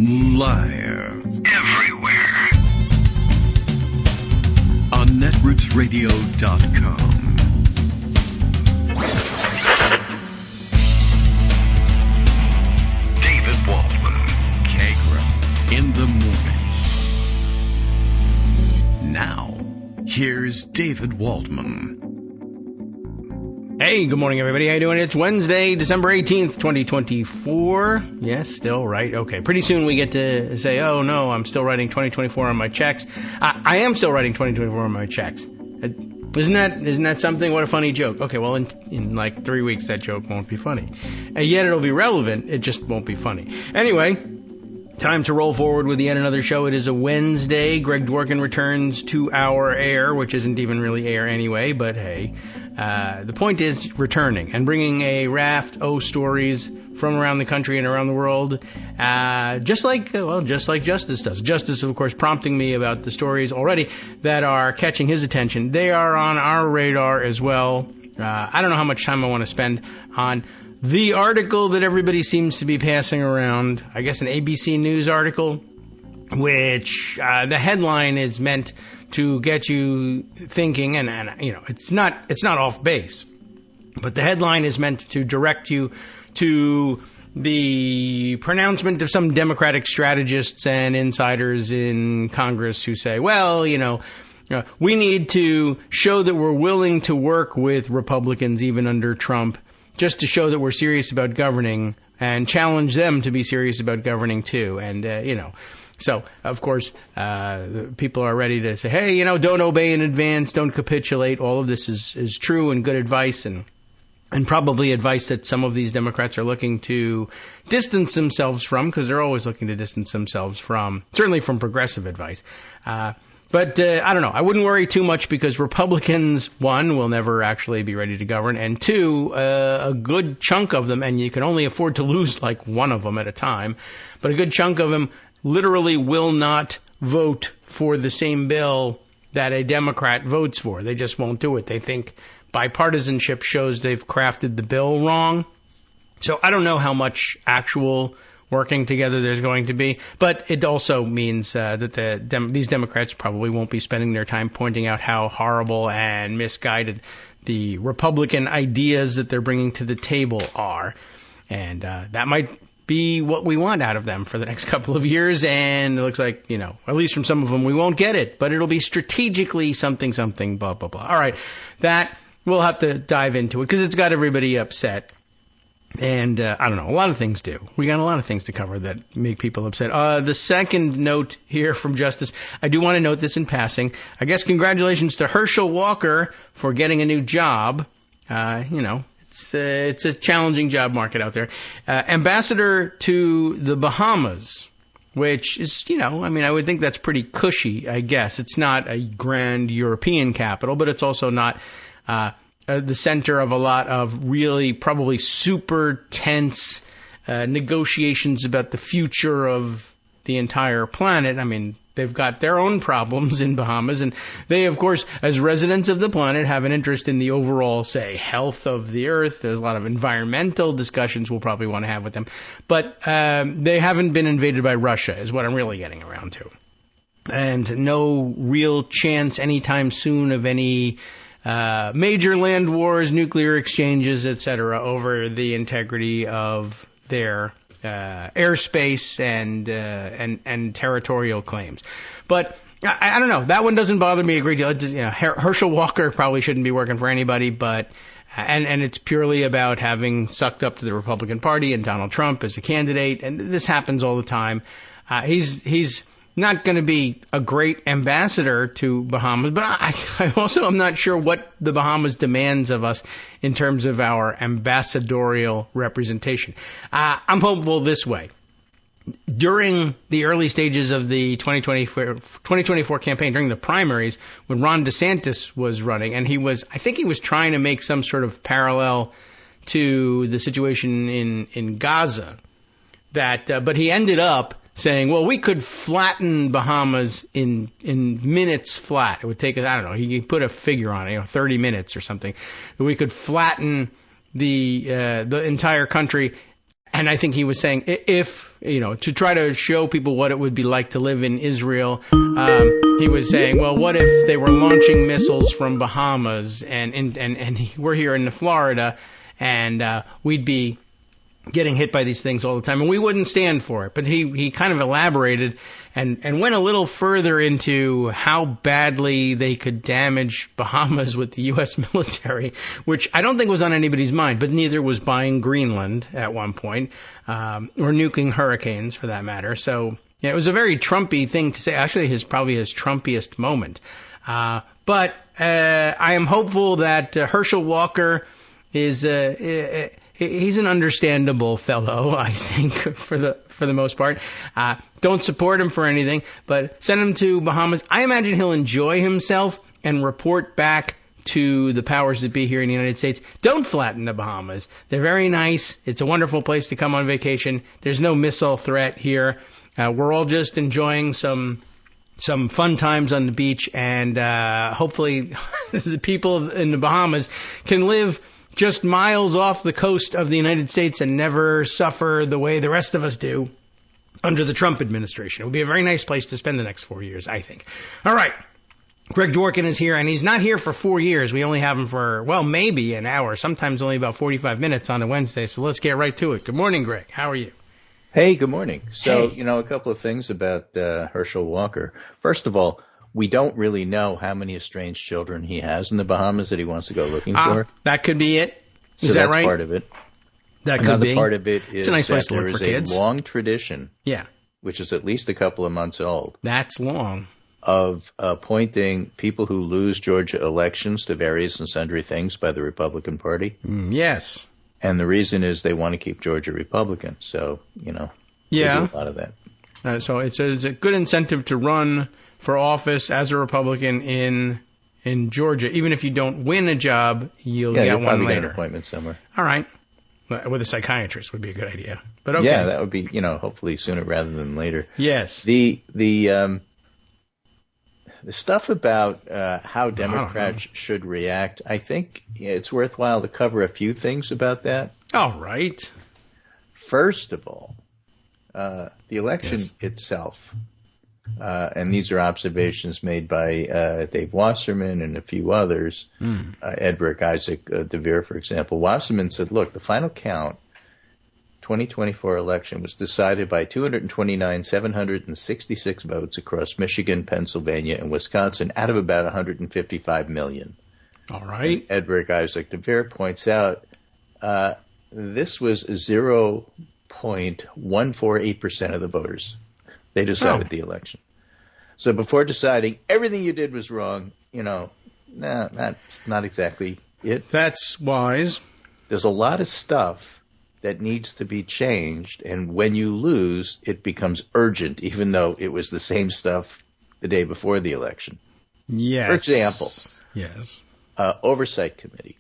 Live. Everywhere. On netrootsradio.com. David Waldman. Kagro. In the morning. Now, here's David Waldman. Hey, good morning, everybody. How you doing? It's Wednesday, December 18th, 2024. Yes, still right. Okay. Pretty soon we get to say, oh, no, I'm still writing 2024 on my checks. I am still writing 2024 on my checks. Isn't that something? What a funny joke. Okay, well, in like 3 weeks, that joke won't be funny. And yet it'll be relevant. It just won't be funny. Anyway, time to roll forward with yet another show. It is a Wednesday. Greg Dworkin returns to our air, which isn't even really air anyway, but hey. The point is returning and bringing a raft of stories from around the country and around the world, just like Justice does. Justice, of course, prompting me about the stories already that are catching his attention. They are on our radar as well. I don't know how much time I want to spend on the article that everybody seems to be passing around. I guess an ABC News article, which the headline is meant to get you thinking, and you know, it's not off base, but the headline is meant to direct you to the pronouncement of some Democratic strategists and insiders in Congress who say, well, we need to show that we're willing to work with Republicans even under Trump, just to show that we're serious about governing and challenge them to be serious about governing too. And, so, of course, people are ready to say, hey, don't obey in advance, don't capitulate. All of this is true and good advice and probably advice that some of these Democrats are looking to distance themselves from, because they're always looking to distance themselves from, certainly from progressive advice. But I don't know. I wouldn't worry too much because Republicans, one, will never actually be ready to govern, and two, a good chunk of them, and you can only afford to lose like one of them at a time, but a good chunk of them literally will not vote for the same bill that a Democrat votes for. They just won't do it. They think bipartisanship shows they've crafted the bill wrong. So I don't know how much actual working together there's going to be, but it also means that these Democrats probably won't be spending their time pointing out how horrible and misguided the Republican ideas that they're bringing to the table are. And that might be what we want out of them for the next couple of years, and it looks like, at least from some of them, we won't get it, but it'll be strategically something, blah, blah, blah. All right, that we'll have to dive into it, because it's got everybody upset, and I don't know, a lot of things do. We got a lot of things to cover that make people upset. The second note here from Justice, I do want to note this in passing. I guess congratulations to Herschel Walker for getting a new job. It's a challenging job market out there. Ambassador to the Bahamas, which is, I would think that's pretty cushy, I guess. It's not a grand European capital, but it's also not the center of a lot of really probably super tense negotiations about the future of the entire planet. They've got their own problems in Bahamas, and they, of course, as residents of the planet, have an interest in the overall, say, health of the Earth. There's a lot of environmental discussions we'll probably want to have with them. But they haven't been invaded by Russia, is what I'm really getting around to. And no real chance anytime soon of any major land wars, nuclear exchanges, etc., over the integrity of their airspace and territorial claims. But I don't know. That one doesn't bother me a great deal. Herschel Walker probably shouldn't be working for anybody, but and it's purely about having sucked up to the Republican Party and Donald Trump as a candidate, and this happens all the time. He's not going to be a great ambassador to Bahamas, but I also am not sure what the Bahamas demands of us in terms of our ambassadorial representation. I'm hopeful this way. During the early stages of the 2024 campaign, during the primaries, when Ron DeSantis was running, and I think he was trying to make some sort of parallel to the situation in Gaza, but he ended up saying, well, we could flatten Bahamas in minutes flat. It would take us, I don't know, he put a figure on it, 30 minutes or something. We could flatten the entire country And I think he was saying if, to try to show people what it would be like to live in Israel, he was saying, well, what if they were launching missiles from Bahamas and we're here in Florida and we'd be getting hit by these things all the time, and we wouldn't stand for it. But he kind of elaborated and went a little further into how badly they could damage Bahamas with the U.S. military, which I don't think was on anybody's mind, but neither was buying Greenland at one point, or nuking hurricanes for that matter. So yeah, it was a very Trumpy thing to say. Actually, probably his Trumpiest moment. But I am hopeful that Herschel Walker is he's an understandable fellow, I think, for the most part. Don't support him for anything, but send him to Bahamas. I imagine he'll enjoy himself and report back to the powers that be here in the United States. Don't flatten the Bahamas. They're very nice. It's a wonderful place to come on vacation. There's no missile threat here. We're all just enjoying some fun times on the beach, and hopefully the people in the Bahamas can live just miles off the coast of the United States and never suffer the way the rest of us do under the Trump administration. It would be a very nice place to spend the next 4 years, I think. All right. Greg Dworkin is here, and he's not here for 4 years. We only have him for, well, maybe an hour, sometimes only about 45 minutes on a Wednesday. So let's get right to it. Good morning, Greg. How are you? Hey, good morning. So, Hey. a couple of things about Herschel Walker. First of all, we don't really know how many estranged children he has in the Bahamas that he wants to go looking for. That could be it. So Is that that's right? part of it. That could Another be. part of it is It's a nice place that to there look for is kids. a long tradition, Yeah, which is at least a couple of months old, that's long. of appointing people who lose Georgia elections to various and sundry things by the Republican Party. Yes. And the reason is they want to keep Georgia Republican. So, they do Yeah. a lot of that. So it's a good incentive to run for office as a Republican in Georgia. Even if you don't win a job, you'll Yeah, get you'll one probably get later. an appointment somewhere. All right. With a psychiatrist would be a good idea. But okay. Yeah, that would be, hopefully sooner rather than later. Yes. The stuff about how Democrats should react, I think it's worthwhile to cover a few things about that. All right. First of all, the election itself, and these are observations made by Dave Wasserman and a few others, Edward Isaac DeVere, for example. Wasserman said, look, the final count, 2024 election, was decided by 229,766 votes across Michigan, Pennsylvania, and Wisconsin out of about 155 million. All right. And Edward Isaac DeVere points out this was 0.148% of the voters. They decided the election. So before deciding everything you did was wrong, not exactly it. That's wise. There's a lot of stuff that needs to be changed, and when you lose, it becomes urgent, even though it was the same stuff the day before the election. Yes. For example, Yes. Oversight Committee,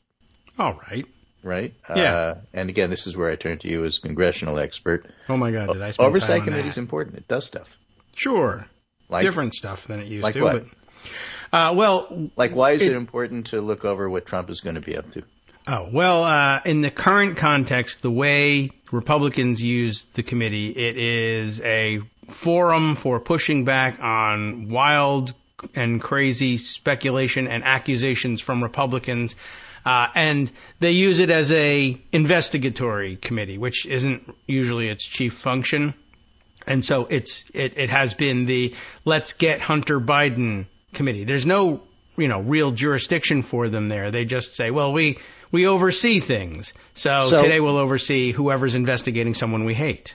All right. right? Yeah. And again, this is where I turn to you as congressional expert. Oh my God, did I spend Oversight time on Committee that? is important. It does stuff. Sure. Like, Different stuff than it used like to. what? But, why is it important to look over what Trump is going to be up to? In the current context, the way Republicans use the committee, it is a forum for pushing back on wild and crazy speculation and accusations from Republicans. And they use it as a investigatory committee, which isn't usually its chief function. And so it has been the let's get Hunter Biden committee. There's no, real jurisdiction for them there. They just say, well, we oversee things. So today we'll oversee whoever's investigating someone we hate.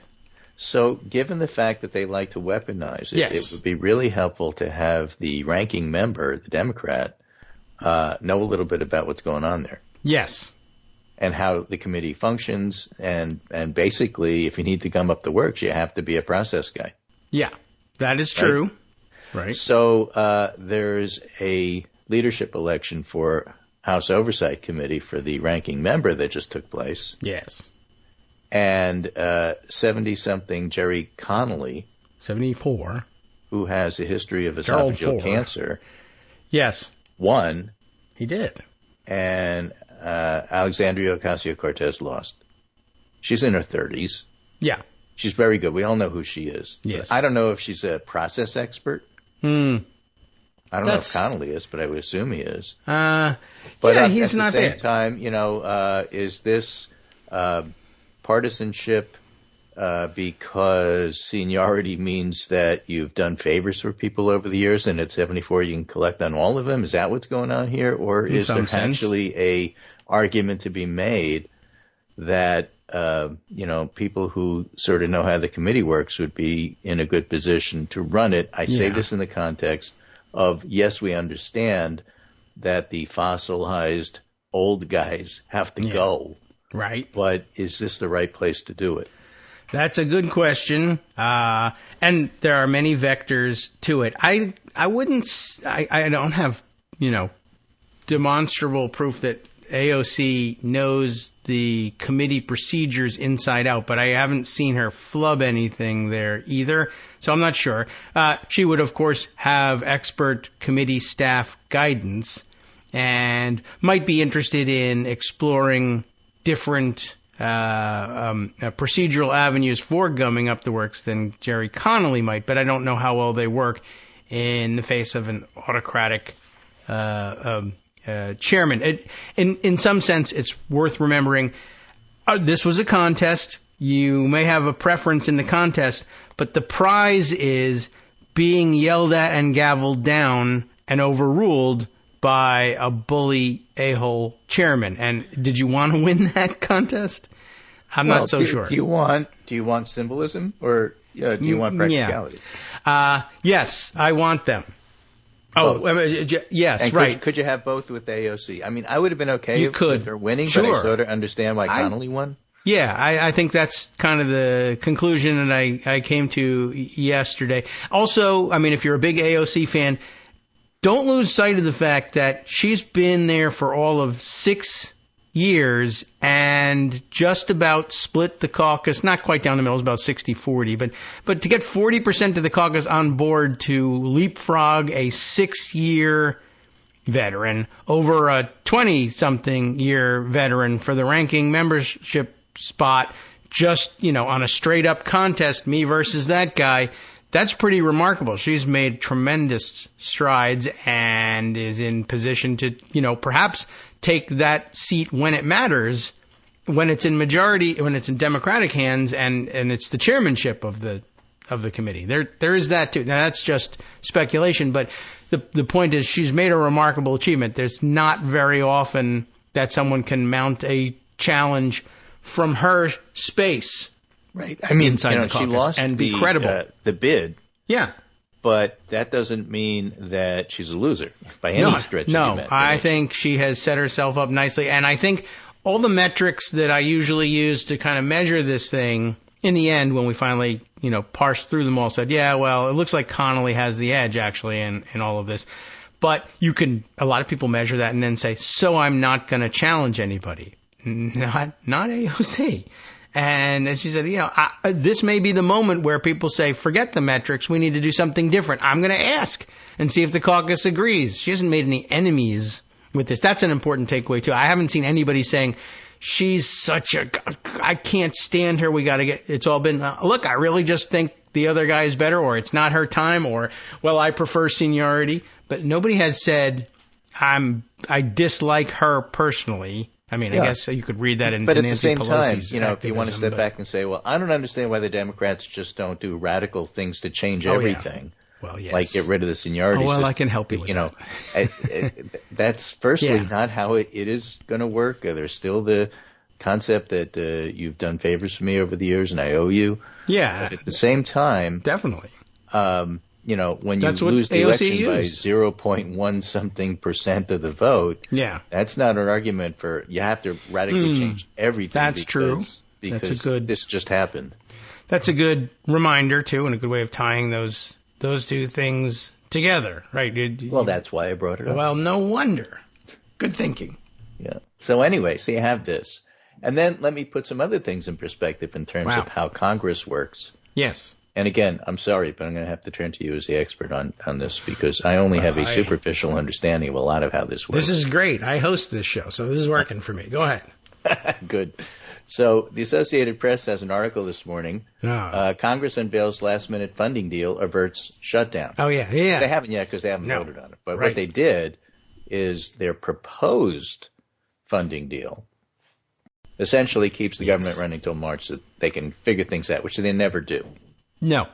So given the fact that they like to weaponize it, Yes. it would be really helpful to have the ranking member, the Democrat, know a little bit about what's going on there. Yes. And how the committee functions, and basically, if you need to gum up the works, you have to be a process guy. Yeah, that is true. Right. So there's a leadership election for House Oversight Committee for the ranking member that just took place. Yes. And 70-something Jerry Connolly, 74. who has a history of Gerald esophageal Ford. cancer, Yes, won, he did. and Alexandria Ocasio-Cortez lost. She's in her 30s. Yeah. She's very good. We all know who she is. Yes. I don't know if she's a process expert. I don't know if Connolly is, but I would assume he is. But he's not bad. At the same time, is this partisanship because seniority means that you've done favors for people over the years, and at 74 you can collect on all of them? Is that what's going on here, or is there actually a argument to be made that people who sort of know how the committee works would be in a good position to run it? I say this in the context of, yes, we understand that the fossilized old guys have to go. Right. But is this the right place to do it? That's a good question. And there are many vectors to it. I don't have, demonstrable proof that AOC knows the committee procedures inside out, but I haven't seen her flub anything there either, so I'm not sure. She would, of course, have expert committee staff guidance and might be interested in exploring different procedural avenues for gumming up the works than Jerry Connolly might, but I don't know how well they work in the face of an autocratic chairman. In some sense, it's worth remembering this was a contest. You may have a preference in the contest, but the prize is being yelled at and gavelled down and overruled by a bully a-hole chairman. And did you want to win that contest? I'm not so sure. Do you want symbolism, or do you want practicality? Yes, I want them. Both. Yes, and right. Could you have both with AOC? I mean, I would have been okay with her winning, sure. But I sort of understand why Connolly won. Yeah, I think that's kind of the conclusion that I came to yesterday. Also, I mean, if you're a big AOC fan, don't lose sight of the fact that she's been there for all of 6 years and just about split the caucus, not quite down the middle, it's about 60-40, but to get 40% of the caucus on board to leapfrog a 6-year veteran over a 20-something year veteran for the ranking membership spot, just, on a straight-up contest, me versus that guy, that's pretty remarkable. She's made tremendous strides and is in position to, perhaps take that seat when it matters, when it's in Democratic hands, and it's the chairmanship of the committee. There is that too. Now that's just speculation, but the point is she's made a remarkable achievement. There's not very often that someone can mount a challenge from her space. Right. I mean, inside the caucus, she lost and be credible. The bid. Yeah. But that doesn't mean that she's a loser by any stretch of the imagination. I think she has set herself up nicely. And I think all the metrics that I usually use to kind of measure this thing, in the end, when we finally, parsed through them all, said, yeah, well, it looks like Connolly has the edge, actually, in all of this. But a lot of people measure that and then say, so I'm not going to challenge anybody. Not AOC. And as she said, this may be the moment where people say, forget the metrics, we need to do something different. I'm going to ask and see if the caucus agrees. She hasn't made any enemies with this. That's an important takeaway, too. I haven't seen anybody saying, she's I can't stand her, it's all been, look, I really just think the other guy is better, or it's not her time, or, well, I prefer seniority. But nobody has said, I dislike her personally. I mean, I guess you could read that in Nancy Pelosi's But at the same time, if you want to step but back and say, well, I don't understand why the Democrats just don't do radical things to change everything. Well, yes. Like get rid of the seniority system. system. I can help you with that. That's firstly not how it is going to work. There's still the concept that you've done favors for me over the years and I owe you. Yeah. But at the same time, definitely. When you lose the election by 0.1 something % of the vote, that's not an argument for you have to radically change everything. That's true. Because this just happened. That's a good reminder too, and a good way of tying those two things together, right? Well, that's why I brought it up. Well, no wonder. Good thinking. Yeah. So anyway, so you have this, and then let me put some other things in perspective in terms of how Congress works. Yes. And again, I'm sorry, but I'm going to have to turn to you as the expert on this because I only have a superficial understanding of a lot of how this works. This is great. I host this show, so this is working for me. Go ahead. Good. So the Associated Press has an article this morning. Oh, Congress unveils last-minute funding deal averts shutdown. oh yeah, yeah. They haven't yet because they haven't No. voted on it. But Right. what they did is their proposed funding deal essentially keeps the government running till March so that they can figure things out, which they never do. No.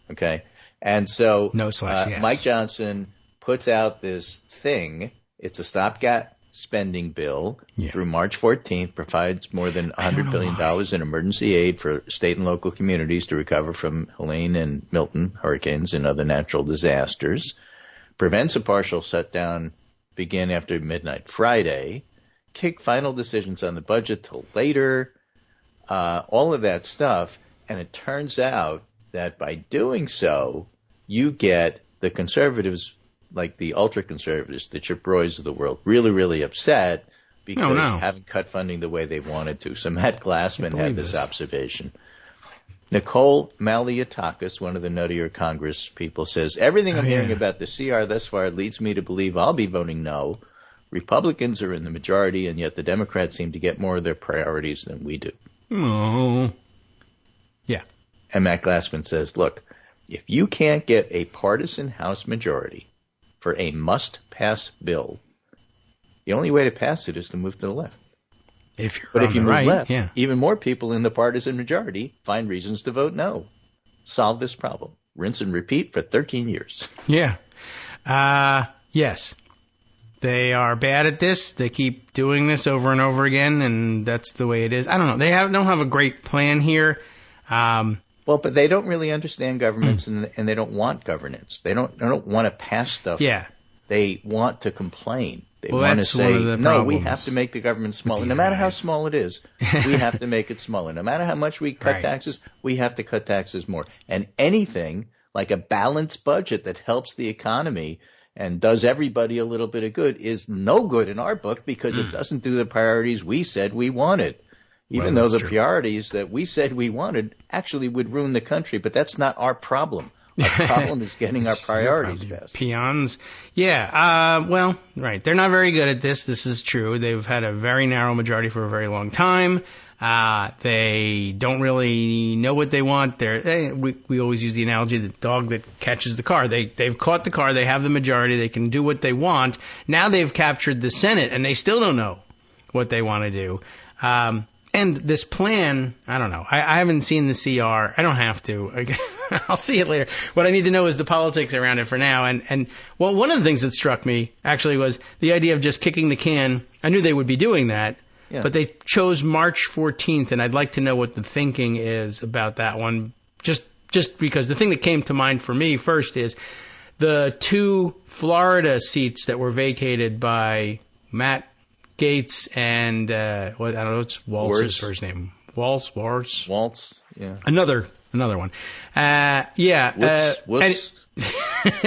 Okay? And so No/yes. Mike Johnson puts out this thing. It's a stopgap spending bill through March 14th, provides more than $100 billion in emergency aid for state and local communities to recover from Helene and Milton hurricanes and other natural disasters, prevents a partial shutdown begin after midnight Friday, kick final decisions on the budget till later, all of that stuff. And it turns out that by doing so, you get the conservatives, like the ultra-conservatives, the Chip Roys of the world, really, really upset because you haven't cut funding the way they wanted to. So Matt Glassman had this observation. Nicole Malliotakis, one of the nuttier Congress people, says, everything I'm hearing about the CR thus far leads me to believe I'll be voting no. Republicans are in the majority, and yet the Democrats seem to get more of their priorities than we do. Oh. Yeah. And Matt Glassman says, look, if you can't get a partisan House majority for a must-pass bill, the only way to pass it is to move to the left. If you're But on if you the move right, left, yeah. even more people in the partisan majority find reasons to vote no. Solve this problem. Rinse and repeat for 13 years. Yeah. Yes. They are bad at this. They keep doing this over and over again, and that's the way it is. I don't know. They don't have a great plan here. Well, but they don't really understand governments, and they don't want governance. They don't want to pass stuff. Yeah. They want to complain. They Well, want to that's say, one of the no, we problems have to make the government smaller. with No these matter how guys. small it is, we have to make it smaller. No matter how much we cut Right. taxes, we have to cut taxes more. And anything like a balanced budget that helps the economy and does everybody a little bit of good is no good in our book because it doesn't do the priorities we said we wanted. Even Well, though the that's true. priorities that we said we wanted actually would ruin the country, but that's not our problem. Our problem is getting our priorities passed. Peons. Yeah. Well, right. They're not very good at this. This is true. They've had a very narrow majority for a very long time. They don't really know what they want. We always use the analogy, the dog that catches the car. They've caught the car. They have the majority. They can do what they want. Now they've captured the Senate, and they still don't know what they want to do. And this plan, I don't know. I haven't seen the CR. I don't have to. I'll see it later. What I need to know is the politics around it for now. And well, one of the things that struck me actually was the idea of just kicking the can. I knew they would be doing that, but they chose March 14th, and I'd like to know what the thinking is about that one. Just because the thing that came to mind for me first is the 2 Florida seats that were vacated by Matt Gates and I don't know, what's Waltz's first name? Waltz, yeah. Another one. Whoops.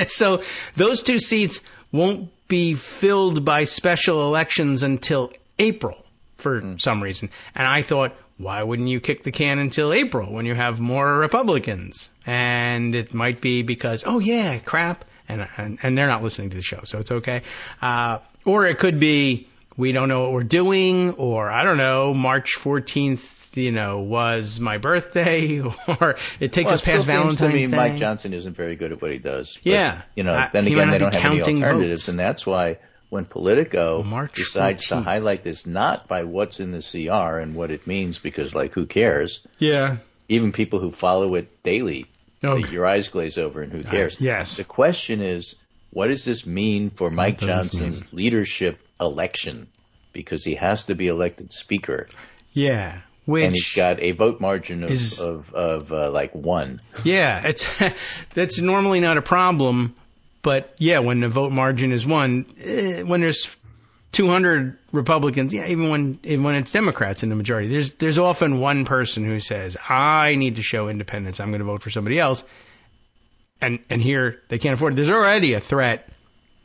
So those 2 seats won't be filled by special elections until April for some reason. And I thought, why wouldn't you kick the can until April when you have more Republicans? And it might be because, oh yeah, crap. And they're not listening to the show, so it's okay. Or it could be, we don't know what we're doing, or I don't know, March 14th, was my birthday, or it takes us past Valentine's to me, Day. Mike Johnson isn't very good at what he does. But, Yeah. Then he again, might they not don't be have any counting alternatives, votes. and that's why when Politico March decides 14th. to highlight this not by what's in the CR and what it means, because, who cares? Yeah. Even people who follow it daily, Okay. your eyes glaze over, and who cares? Yes. The question is, what does this mean for Mike does this Johnson's leadership election? Because he has to be elected speaker. Yeah. And he's got a vote margin is- of 1. Yeah, that's normally not a problem, but yeah, when the vote margin is 1, when there's 200 Republicans, yeah, even when it's Democrats in the majority, there's often one person who says, I need to show independence, I'm going to vote for somebody else, and here they can't afford it. There's already a threat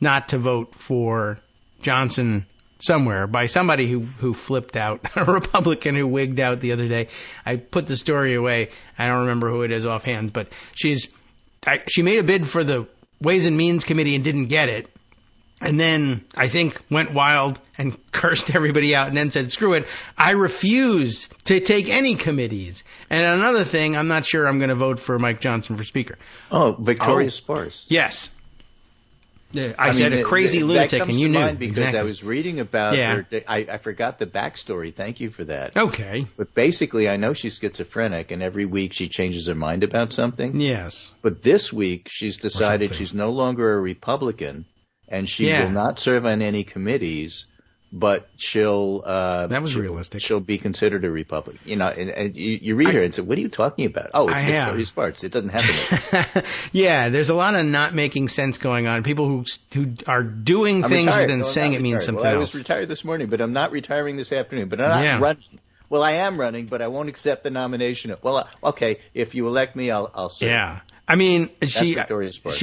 not to vote for Johnson somewhere by somebody who flipped out, a Republican who wigged out the other day. I put the story away. I don't remember who it is offhand, but she made a bid for the Ways and Means Committee and didn't get it. and then I think went wild and cursed everybody out and then said, screw it, I refuse to take any committees. And another thing, I'm not sure I'm going to vote for Mike Johnson for Speaker. Oh, Victoria Sparse. Yes. I said a crazy lunatic, and you knew. Because exactly. I was reading about her. I forgot the backstory. Thank you for that. Okay. But basically, I know she's schizophrenic, and every week she changes her mind about something. Yes. But this week, she's decided she's no longer a Republican, and she will not serve on any committees, but she'll... that was realistic. She'll be considered a Republican. You know, and you read her and say, what are you talking about? Oh, it's Victoria Sparse. It doesn't happen. Yeah, there's a lot of not making sense going on. People who are doing things but then saying it means something else. I was retired this morning, but I'm not retiring this afternoon. But I'm not running. Well, I am running, but I won't accept the nomination. Well, okay, if you elect me, I'll serve. Yeah. I mean, she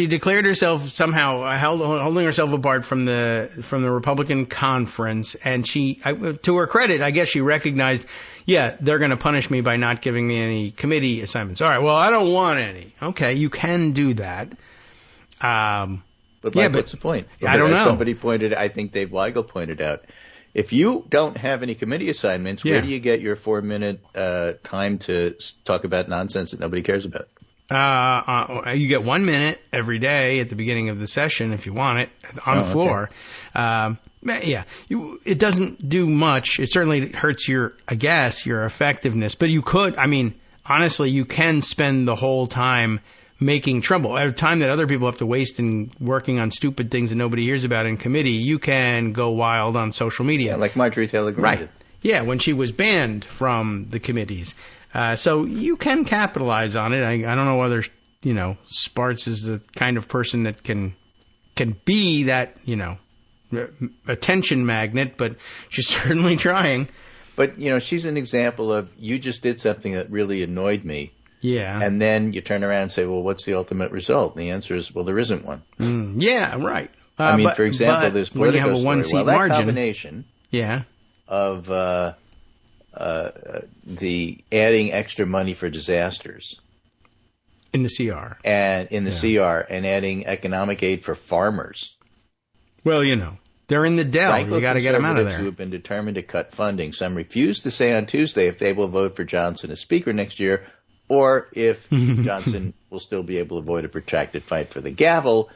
declared herself somehow holding herself apart from the Republican conference, and to her credit, I guess she recognized, they're going to punish me by not giving me any committee assignments. All right, well, I don't want any. Okay, you can do that. But what's the point? I don't know. Somebody I think Dave Weigel pointed out, if you don't have any committee assignments, where do you get your 4-minute time to talk about nonsense that nobody cares about? You get 1 minute every day at the beginning of the session if you want it on the floor. Okay. It doesn't do much. It certainly hurts your effectiveness. But you could, honestly, you can spend the whole time making trouble. At a time that other people have to waste in working on stupid things that nobody hears about in committee, you can go wild on social media. Yeah, like Marjorie Taylor Greene did. Yeah, when she was banned from the committees. So you can capitalize on it. I don't know whether, Spartz is the kind of person that can be that, attention magnet, but she's certainly trying. But, she's an example of you just did something that really annoyed me. Yeah. And then you turn around and say, well, what's the ultimate result? And the answer is, well, there isn't one. Yeah, right. For example, this Politico when you have a one-seat margin, that combination of the adding extra money for disasters in the CR and CR and adding economic aid for farmers. Well, they're in the Dell. You got to get them out of there. Who have been determined to cut funding. Some refuse to say on Tuesday if they will vote for Johnson as Speaker next year, or if Johnson will still be able to avoid a protracted fight for the gavel.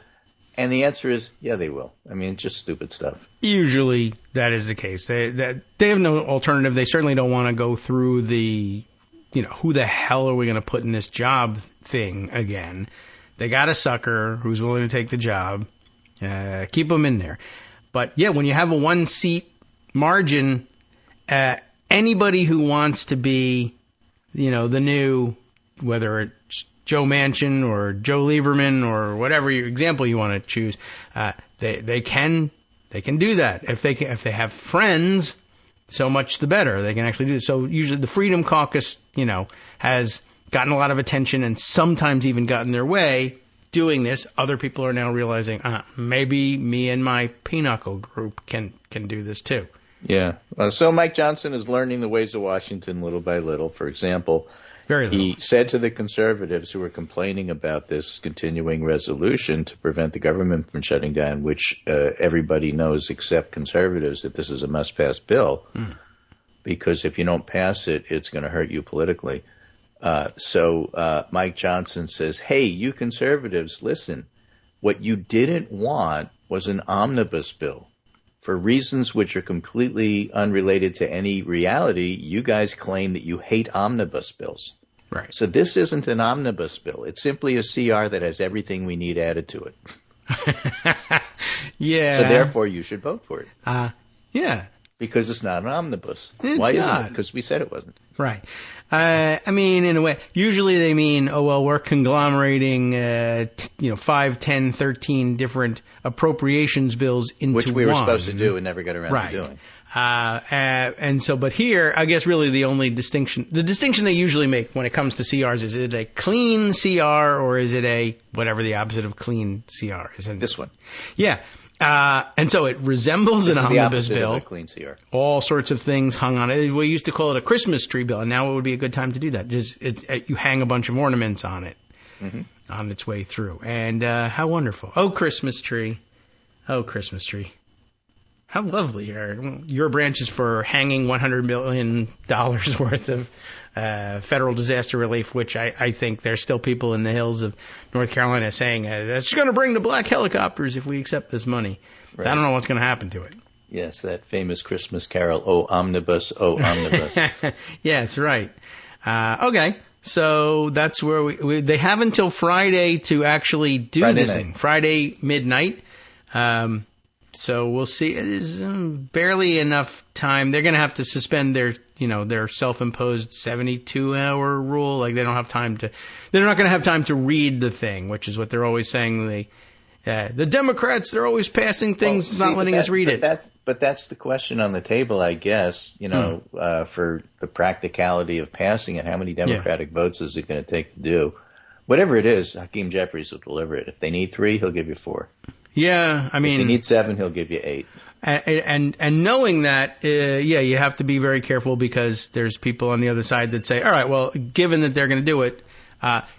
And the answer is, they will. It's just stupid stuff. Usually that is the case. They have no alternative. They certainly don't want to go through the, who the hell are we going to put in this job thing again. They got a sucker who's willing to take the job. Keep them in there. But, when you have a one-seat margin, anybody who wants to be, the new, whether it's Joe Manchin or Joe Lieberman or whatever example you want to choose, they can do that. If they have friends, so much the better. They can actually do it. So usually the Freedom Caucus, has gotten a lot of attention and sometimes even gotten their way doing this. Other people are now realizing, maybe me and my pinochle group can do this too. Yeah. So Mike Johnson is learning the ways of Washington little by little. For example, he said to the conservatives who were complaining about this continuing resolution to prevent the government from shutting down, which everybody knows except conservatives that this is a must-pass bill, because if you don't pass it, it's going to hurt you politically. So Mike Johnson says, hey, you conservatives, listen, what you didn't want was an omnibus bill. For reasons which are completely unrelated to any reality, you guys claim that you hate omnibus bills. Right. So this isn't an omnibus bill. It's simply a CR that has everything we need added to it. Yeah. So therefore, you should vote for it. Yeah. Because it's not an omnibus. Why isn't it? Because we said it wasn't. Right. In a way, usually they mean, we're conglomerating, 5, 10, 13 different appropriations bills into one. Which we were supposed to do and never got around to doing. But here, I guess really the distinction they usually make when it comes to CRs is it a clean CR or is it a, whatever the opposite of clean CR is? This one. Yeah. And so it resembles an omnibus bill. Of a clean CR. All sorts of things hung on it. We used to call it a Christmas tree bill, and now it would be a good time to do that. You hang a bunch of ornaments on it on its way through. And how wonderful. Oh, Christmas tree. Oh, Christmas tree. How lovely are your branches for hanging $100 million worth of federal disaster relief, which I think there's still people in the hills of North Carolina saying, that's going to bring the black helicopters if we accept this money. Right. I don't know what's going to happen to it. Yes, that famous Christmas carol, "Oh Omnibus, Oh Omnibus." Yes, right. Okay, so that's where they have until Friday to actually do this thing. Friday midnight. So we'll see. It is barely enough time. They're going to have to suspend their self-imposed 72-hour rule. Like they're not going to have time to read the thing, which is what they're always saying. The Democrats, they're always passing things, not letting us read it. But that's the question on the table, I guess. For the practicality of passing it, how many Democratic votes is it going to take to do? Whatever it is, Hakeem Jeffries will deliver it. If they need 3, he'll give you 4. Yeah, I mean, if they need 7, he'll give you 8. And knowing that, you have to be very careful because there's people on the other side that say, all right, well, given that they're going to do it,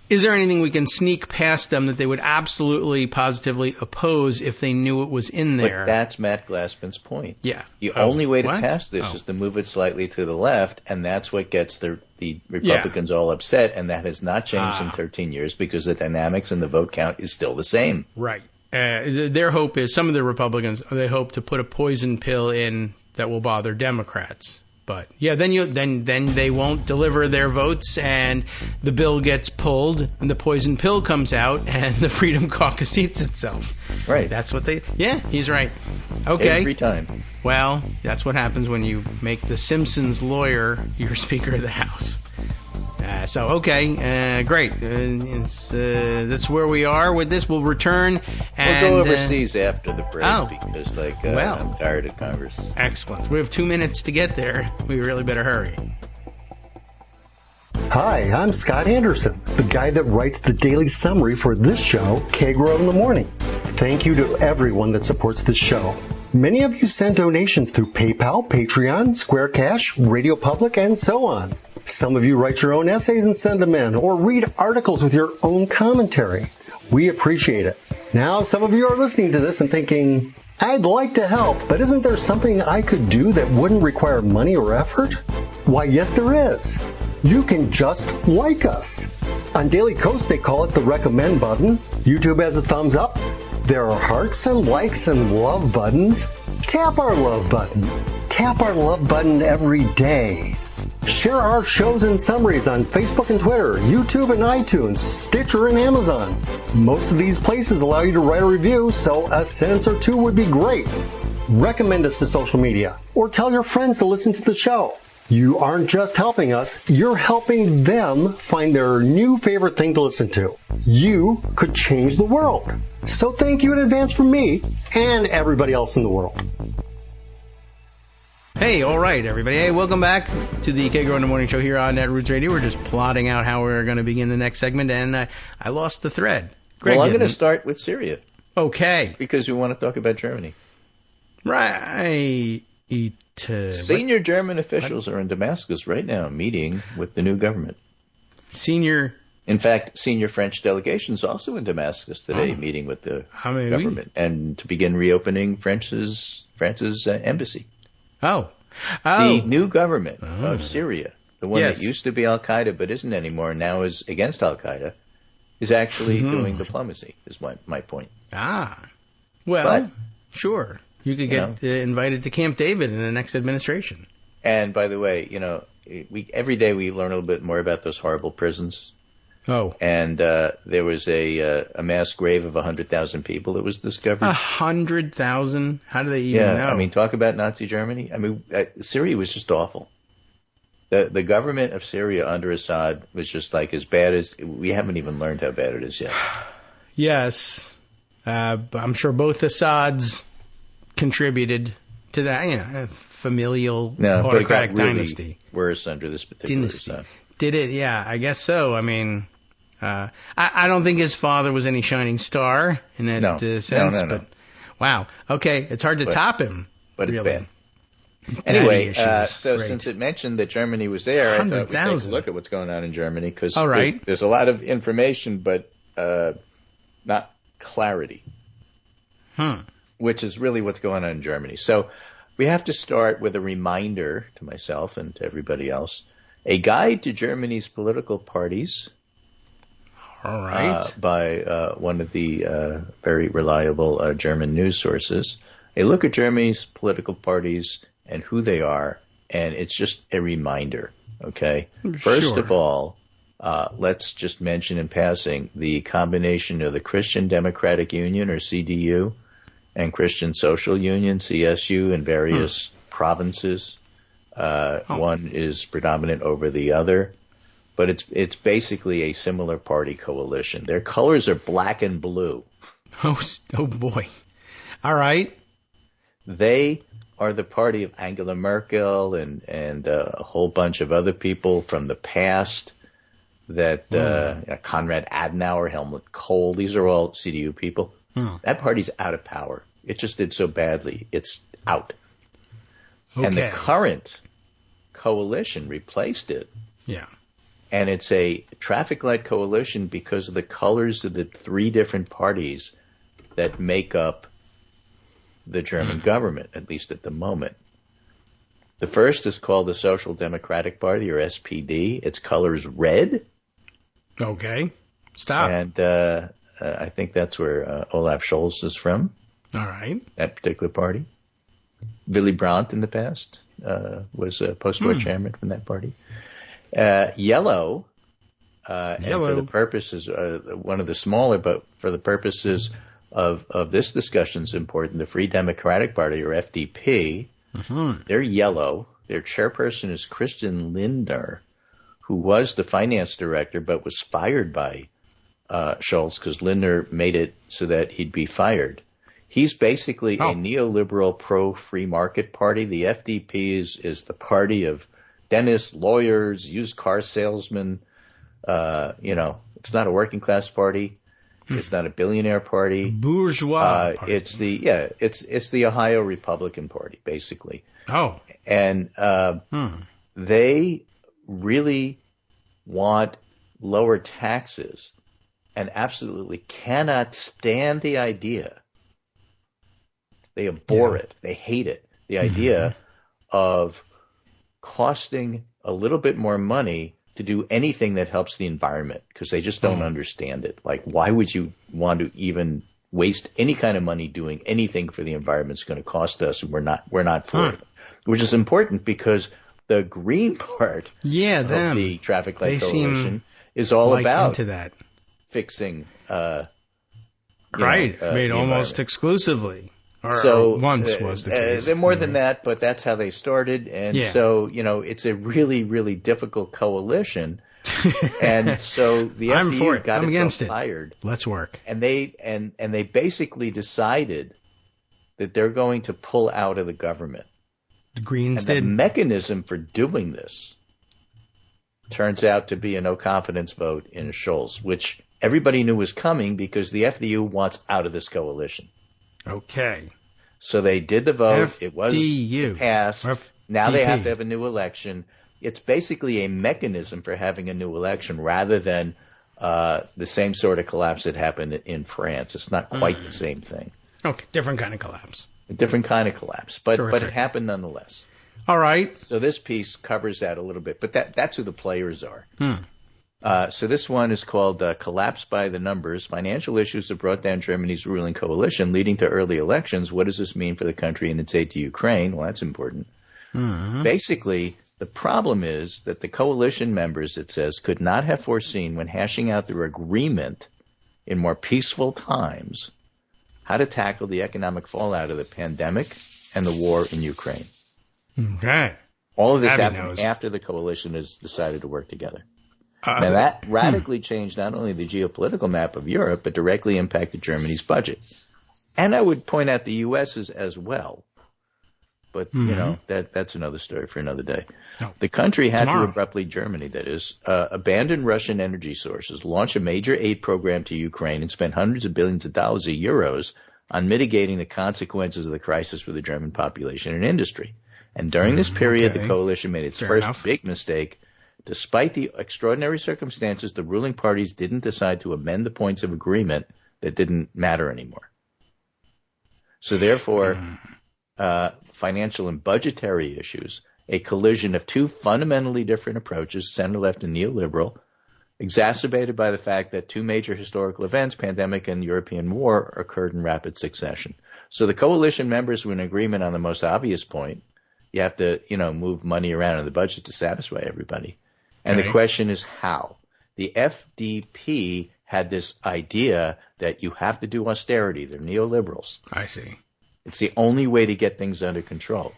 is there anything we can sneak past them that they would absolutely, positively oppose if they knew it was in there? But that's Matt Glassman's point. Yeah. The only way to pass this is to move it slightly to the left, and that's what gets the Republicans all upset, and that has not changed in 13 years because the dynamics and the vote count is still the same. Right. Their hope is, some of the Republicans, they hope to put a poison pill in that will bother Democrats. But yeah, then they won't deliver their votes, and the bill gets pulled, and the poison pill comes out, and the Freedom Caucus eats itself. Right. That's what they. Yeah, he's right. Okay. Every time. Well, that's what happens when you make the Simpsons lawyer your Speaker of the House. Great. That's where we are with this. We'll return. And, we'll go overseas after the break because, I'm tired of Congress. Excellent. We have 2 minutes to get there. We really better hurry. Hi, I'm Scott Anderson, the guy that writes the daily summary for this show, Kagro in the Morning. Thank you to everyone that supports this show. Many of you send donations through PayPal, Patreon, Square Cash, Radio Public, and so on. Some of you write your own essays and send them in, or read articles with your own commentary. We appreciate it. Now, some of you are listening to this and thinking, I'd like to help, but isn't there something I could do that wouldn't require money or effort? Why, yes, there is. You can just like us. On Daily Coast, they call it the recommend button. YouTube has a thumbs up. There are hearts and likes and love buttons. Tap our love button. Tap our love button every day. Share our shows and summaries on Facebook and Twitter, YouTube and iTunes, Stitcher and Amazon. Most of these places allow you to write a review, so a sentence or 2 would be great. Recommend us to social media, or tell your friends to listen to the show. You aren't just helping us, you're helping them find their new favorite thing to listen to. You could change the world. So thank you in advance from me and everybody else in the world. Hey, all right, everybody. Hey, welcome back to the Kagro in the Morning Show here on Netroots Radio. We're just plotting out how we're going to begin the next segment, and I lost the thread. Greg, I'm going to start with Syria. Okay. Because we want to talk about Germany. Right. Senior German officials are in Damascus right now meeting with the new government. In fact, senior French delegations also in Damascus today meeting with the government and to begin reopening France's embassy. Oh. The new government of Syria, the one that used to be Al-Qaeda but isn't anymore, now is against Al-Qaeda, is actually doing diplomacy, is my point. Well, sure. You could get invited to Camp David in the next administration. And by the way, every day we learn a little bit more about those horrible prisons. Oh. And there was a mass grave of 100,000 people that was discovered. 100,000? How do they even know? I mean, talk about Nazi Germany. I mean, Syria was just awful. The government of Syria under Assad was just like as bad as we haven't even learned how bad it is yet. Yes. I'm sure both Assads contributed to that, familial autocratic dynasty. Really worse under this particular Assad. Did it? Yeah, I guess so. I mean, I don't think his father was any shining star in that sense. No. But wow, okay, it's hard to top him. But really. It's bad. Anyway, since it mentioned that Germany was there, I thought we'd take a look at what's going on in Germany because there's a lot of information, but not clarity. which is really what's going on in Germany. So we have to start with a reminder to myself and to everybody else, a guide to Germany's political parties. All right. By one of the very reliable German news sources. A look at Germany's political parties and who they are, and it's just a reminder, okay? First of all, let's just mention in passing the combination of the Christian Democratic Union, or CDU, and Christian Social Union, CSU, in various provinces. One is predominant over the other, but it's basically a similar party coalition. Their colors are black and blue. Oh boy. All right. They are the party of Angela Merkel and a whole bunch of other people from the past that Konrad Adenauer, Helmut Kohl, these are all CDU people. That party's out of power. It just did so badly. It's out. Okay. And the current coalition replaced it. Yeah. And it's a traffic light coalition because of the colors of the three different parties that make up the German government, at least at the moment. The first is called the Social Democratic Party, or SPD. Its color is red. Okay. Stop. And I think that's where Olaf Scholz is from. All right. That particular party. Willy Brandt in the past was a post-war chairman from that party. Yellow, and for the purposes, one of the smaller, but for the purposes of this discussion is important, the Free Democratic Party, or FDP, they're yellow. Their chairperson is Christian Lindner, who was the finance director but was fired by Scholz because Lindner made it so that he'd be fired. He's basically a neoliberal pro-free market party. The FDP is the party of dentists, lawyers, used car salesmen. It's not a working class party. It's not a billionaire party. Bourgeois party. It's the Ohio Republican Party, basically. Oh. And they really want lower taxes and absolutely cannot stand the idea. They abhor it. They hate it. The idea of costing a little bit more money to do anything that helps the environment, because they just don't understand it. Like, why would you want to even waste any kind of money doing anything for the environment? It's going to cost us, and we're not for it. Which is important because the green part of the traffic light coalition is all about that. Fixing almost exclusively. Once was the case. They're more than that, but that's how they started. And so, it's a really, really difficult coalition. And so the FDU got itself fired. Let's work. And they basically decided that they're going to pull out of the government. The Greens did. The mechanism for doing this turns out to be a no confidence vote in Scholz, which everybody knew was coming because the FDU wants out of this coalition. Okay. So they did the vote. It was passed. Now they have to have a new election. It's basically a mechanism for having a new election rather than the same sort of collapse that happened in France. It's not quite the same thing. Okay, different kind of collapse. A different kind of collapse, but it happened nonetheless. All right. So this piece covers that a little bit, but that's who the players are. So this one is called Collapse by the Numbers. Financial issues have brought down Germany's ruling coalition, leading to early elections. What does this mean for the country and its aid to Ukraine? Well, that's important. Basically, the problem is that the coalition members, it says, could not have foreseen when hashing out their agreement in more peaceful times how to tackle the economic fallout of the pandemic and the war in Ukraine. Okay. All of this happened after the coalition has decided to work together. Now, that radically changed not only the geopolitical map of Europe, but directly impacted Germany's budget. And I would point out the U.S. as well. But, that's another story for another day. No. The country had to abruptly, Germany that is, abandon Russian energy sources, launch a major aid program to Ukraine, and spend hundreds of billions of dollars of euros on mitigating the consequences of the crisis for the German population and industry. And during this period, the coalition made its first big mistake. Despite the extraordinary circumstances, the ruling parties didn't decide to amend the points of agreement that didn't matter anymore. So therefore, financial and budgetary issues, a collision of two fundamentally different approaches, center-left and neoliberal, exacerbated by the fact that two major historical events, pandemic and European war, occurred in rapid succession. So the coalition members were in agreement on the most obvious point. You have to, move money around in the budget to satisfy everybody. And the question is how. The FDP had this idea that you have to do austerity. They're neoliberals. I see. It's the only way to get things under control.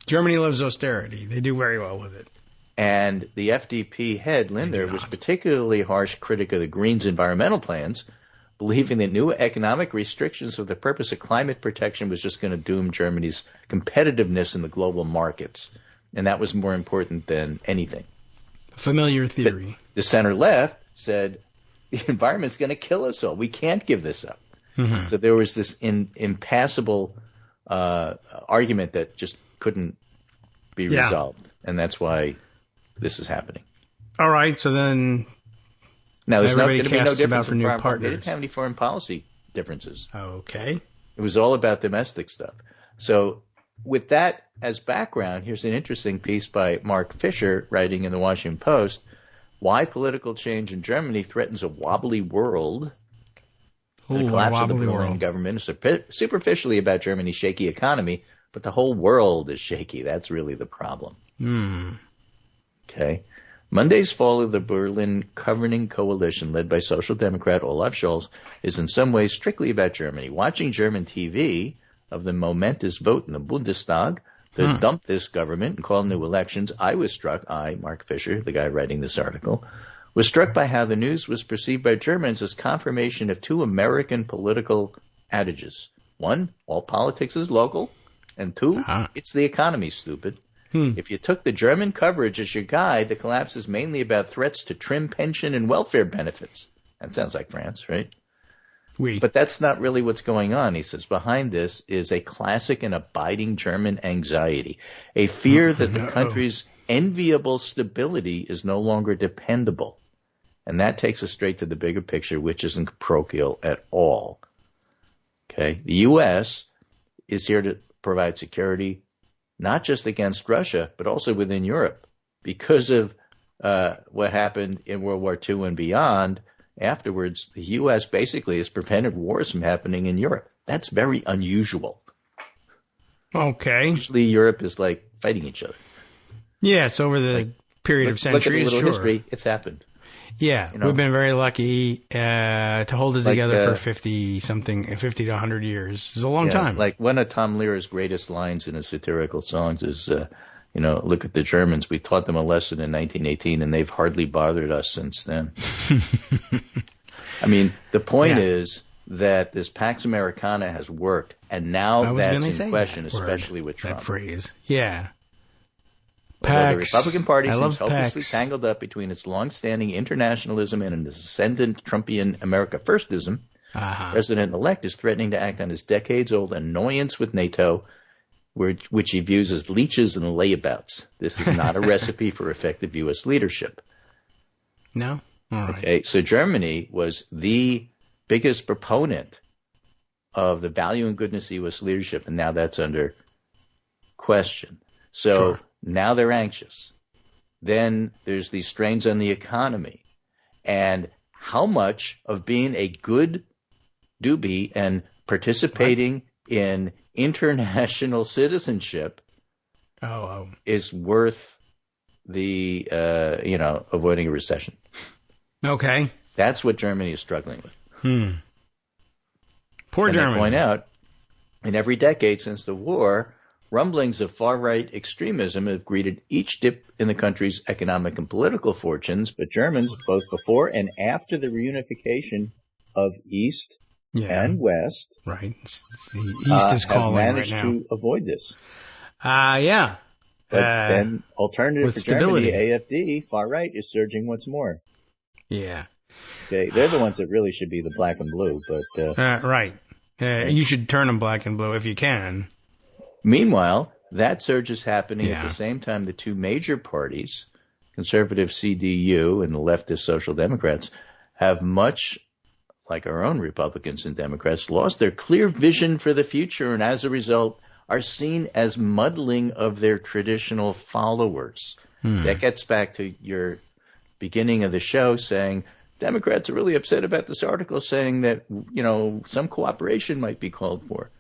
Germany loves austerity. They do very well with it. And the FDP head, Linder, was particularly harsh critic of the Greens' environmental plans, believing that new economic restrictions for the purpose of climate protection was just going to doom Germany's competitiveness in the global markets. And that was more important than anything. Familiar theory. The center-left said, the environment's going to kill us all. We can't give this up. Mm-hmm. So there was this impassable argument that just couldn't be resolved. And that's why this is happening. All right, so then now there's going to be no difference for new partners. They didn't have any foreign policy differences. Okay. It was all about domestic stuff. So with that as background, here's an interesting piece by Mark Fisher writing in the Washington Post, Why Political Change in Germany Threatens a Wobbly World. The collapse of the Berlin government is superficially about Germany's shaky economy, but the whole world is shaky. That's really the problem. Okay. Monday's fall of the Berlin governing coalition led by Social Democrat Olaf Scholz is in some ways strictly about Germany. Watching German TV of the momentous vote in the Bundestag to dump this government and call new elections, I was struck, Mark Fisher, the guy writing this article, was struck by how the news was perceived by Germans as confirmation of two American political adages. One, all politics is local, and two, it's the economy, stupid. If you took the German coverage as your guide, the collapse is mainly about threats to trim pension and welfare benefits. That sounds like France, right? Oui. But that's not really what's going on. He says behind this is a classic and abiding German anxiety, a fear that the country's enviable stability is no longer dependable. And that takes us straight to the bigger picture, which isn't parochial at all. Okay? The U.S. is here to provide security not just against Russia, but also within Europe. Because of what happened in World War II and beyond, afterwards, the U.S. basically has prevented wars from happening in Europe. That's very unusual. Okay. Usually Europe is like fighting each other. Yes, over the period of centuries, look at a little history, it's happened. Yeah, we've been very lucky to hold it together for 50 to 100 years. It's a long time. Like one of Tom Lehrer's greatest lines in his satirical songs is, look at the Germans. We taught them a lesson in 1918, and they've hardly bothered us since then. I mean, the point is that this Pax Americana has worked, and now that's in question, especially with Trump. That phrase, yeah. Although the Republican Party seems hopelessly tangled up between its long-standing internationalism and an ascendant Trumpian America Firstism, President-elect is threatening to act on his decades-old annoyance with NATO, which he views as leeches and layabouts. This is not a recipe for effective U.S. leadership. No? All right. Okay, so Germany was the biggest proponent of the value and goodness of U.S. leadership, and now that's under question. So now they're anxious. Then there's these strains on the economy. And how much of being a good doobie and participating in international citizenship is worth the, avoiding a recession. Okay. That's what Germany is struggling with. Poor Germany. I point out, in every decade since the war, rumblings of far-right extremism have greeted each dip in the country's economic and political fortunes, but Germans, both before and after the reunification of East and West, the East is calling have managed right now. to avoid this. Yeah. But then alternative for stability. Germany, AfD, far-right, is surging once more. Yeah. Okay, they're the ones that really should be the black and blue, but... right. You should turn them black and blue if you can. Meanwhile, that surge is happening at the same time the two major parties, conservative CDU and the leftist Social Democrats, have much like our own Republicans and Democrats, lost their clear vision for the future and as a result are seen as muddling of their traditional followers. That gets back to your beginning of the show saying Democrats are really upset about this article saying that, some cooperation might be called for.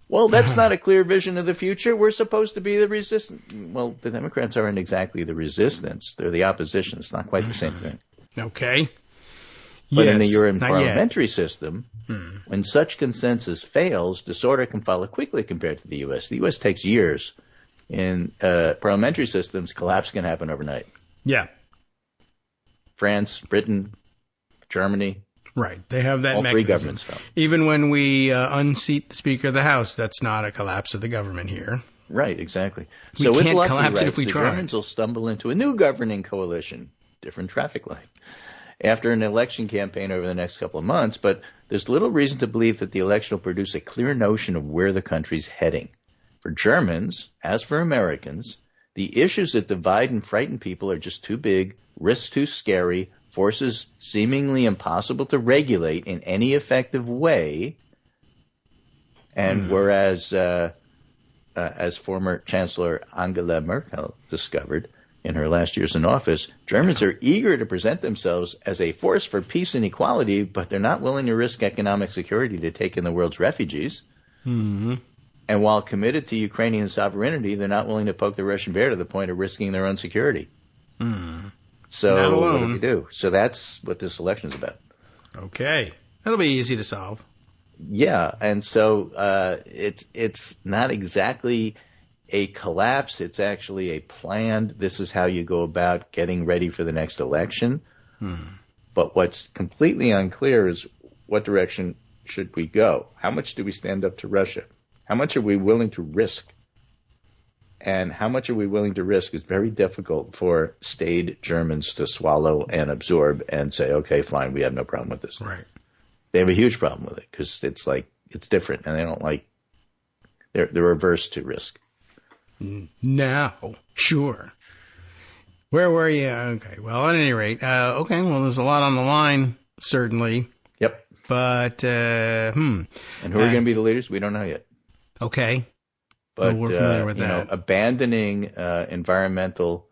Well, that's not a clear vision of the future. We're supposed to be the resistance. Well, the Democrats aren't exactly the resistance. They're the opposition. It's not quite the same thing. Okay. But yes, in the European parliamentary system, when such consensus fails, disorder can follow quickly compared to the U.S. The U.S. takes years. In parliamentary systems, collapse can happen overnight. Yeah. France, Britain, Germany. Right. They have that all mechanism. Three governments fell. Even when we unseat the Speaker of the House, that's not a collapse of the government here. Right, exactly. We so can't with lucky collapse it rights, if we the try. Germans will stumble into a new governing coalition, different traffic light, after an election campaign over the next couple of months. But there's little reason to believe that the election will produce a clear notion of where the country's heading. For Germans, as for Americans, the issues that divide and frighten people are just too big, risks too scary, forces seemingly impossible to regulate in any effective way. And whereas, as former Chancellor Angela Merkel discovered in her last years in office, Germans are eager to present themselves as a force for peace and equality, but they're not willing to risk economic security to take in the world's refugees. And while committed to Ukrainian sovereignty, they're not willing to poke the Russian bear to the point of risking their own security. So what do we do? So that's what this election is about. Okay. That'll be easy to solve. Yeah, and so it's not exactly a collapse. It's actually a planned, this is how you go about getting ready for the next election. But what's completely unclear is what direction should we go? How much do we stand up to Russia? How much are we willing to risk? And how much are we willing to risk is very difficult for staid Germans to swallow and absorb and say, okay, fine, we have no problem with this. Right. They have a huge problem with it because it's like, it's different and they don't like, they're averse to risk. No, sure. Where were you? Okay, well, at any rate, okay, well, there's a lot on the line, certainly. Yep. But, And who are going to be the leaders? We don't know yet. Okay. But, well, we're familiar with that. Abandoning environmental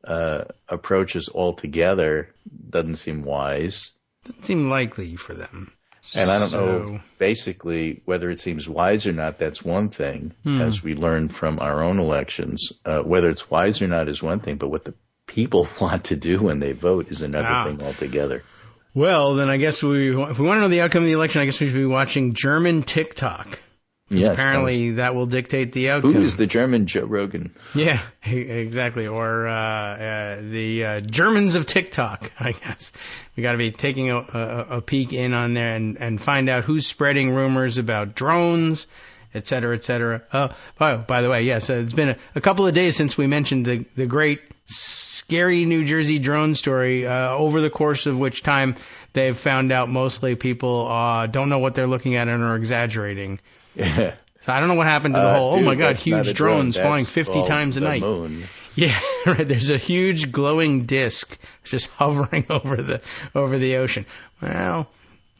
approaches altogether doesn't seem wise. Doesn't seem likely for them. And I don't know, basically, whether it seems wise or not, that's one thing, as we learned from our own elections. Whether it's wise or not is one thing, but what the people want to do when they vote is another thing altogether. Well, then I guess if we want to know the outcome of the election, I guess we should be watching German TikTok. Yes, apparently that will dictate the outcome. Who is the German Joe Rogan? Yeah, exactly. Or the Germans of TikTok, I guess. We got to be taking a peek in on there and find out who's spreading rumors about drones, et cetera, et cetera. By the way, yes, it's been a couple of days since we mentioned the great, scary New Jersey drone story, over the course of which time they've found out mostly people don't know what they're looking at and are exaggerating. Yeah. So I don't know what happened to the whole, dude, oh my God, huge drones flying 50 times a night. Moon. Yeah, right. There's a huge glowing disc just hovering over the ocean. Well,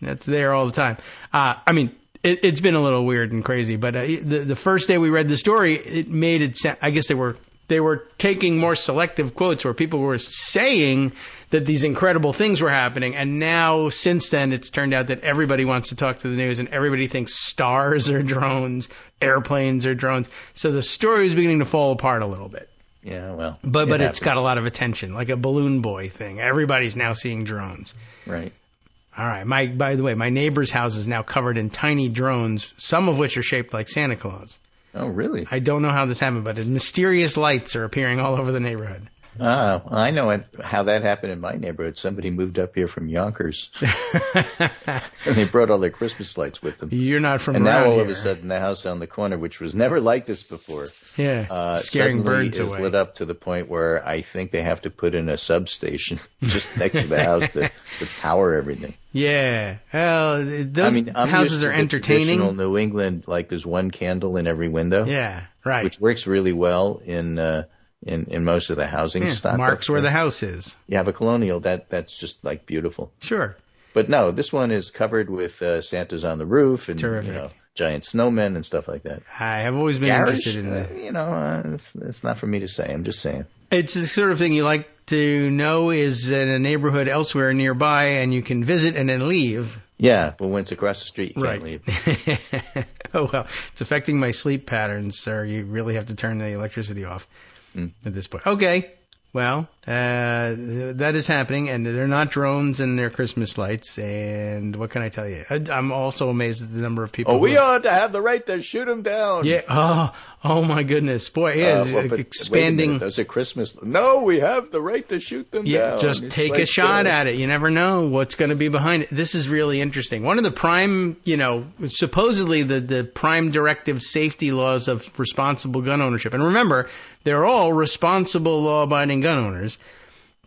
that's there all the time. I mean, it's been a little weird and crazy, but the first day we read the story, it made it sound, I guess they were taking more selective quotes where people were saying that these incredible things were happening. And now, since then, it's turned out that everybody wants to talk to the news and everybody thinks stars are drones, airplanes are drones. So the story is beginning to fall apart a little bit. Yeah, well. But it's got a lot of attention, like a balloon boy thing. Everybody's now seeing drones. Right. All right. By the way, my neighbor's house is now covered in tiny drones, some of which are shaped like Santa Claus. Oh, really? I don't know how this happened, but mysterious lights are appearing all over the neighborhood. I know how that happened in my neighborhood. Somebody moved up here from Yonkers, and they brought all their Christmas lights with them. You're not from around here. And now all of a here. sudden, the house on the corner, which was never like this before, scaring birds is away. lit up to the point where I think they have to put in a substation just next to the house to power everything. Yeah, well, those houses are entertaining. Traditional New England, like there's one candle in every window. Yeah, right. Which works really well in most of the housing stock. Marks where the house is. You have a colonial, that's just like beautiful. Sure. But no, this one is covered with Santa's on the roof and Terrific. Giant snowmen and stuff like that. I have always been interested in that. It's not for me to say. I'm just saying. It's the sort of thing you like to know is in a neighborhood elsewhere nearby, and you can visit and then leave. Yeah, but when it's across the street, you can't leave. Oh, well, it's affecting my sleep patterns, sir. You really have to turn the electricity off at this point. Okay. Well, that is happening, and they're not drones and they're Christmas lights, and what can I tell you? I'm also amazed at the number of people. Oh, we ought to have the right to shoot them down. Yeah. Oh my goodness. Boy, yeah, expanding. Wait a minute, those are Christmas. No, we have the right to shoot them down. Yeah, just take a shot at it. You never know what's going to be behind it. This is really interesting. One of the prime, supposedly the prime directive safety laws of responsible gun ownership. And remember, they're all responsible law-abiding gun owners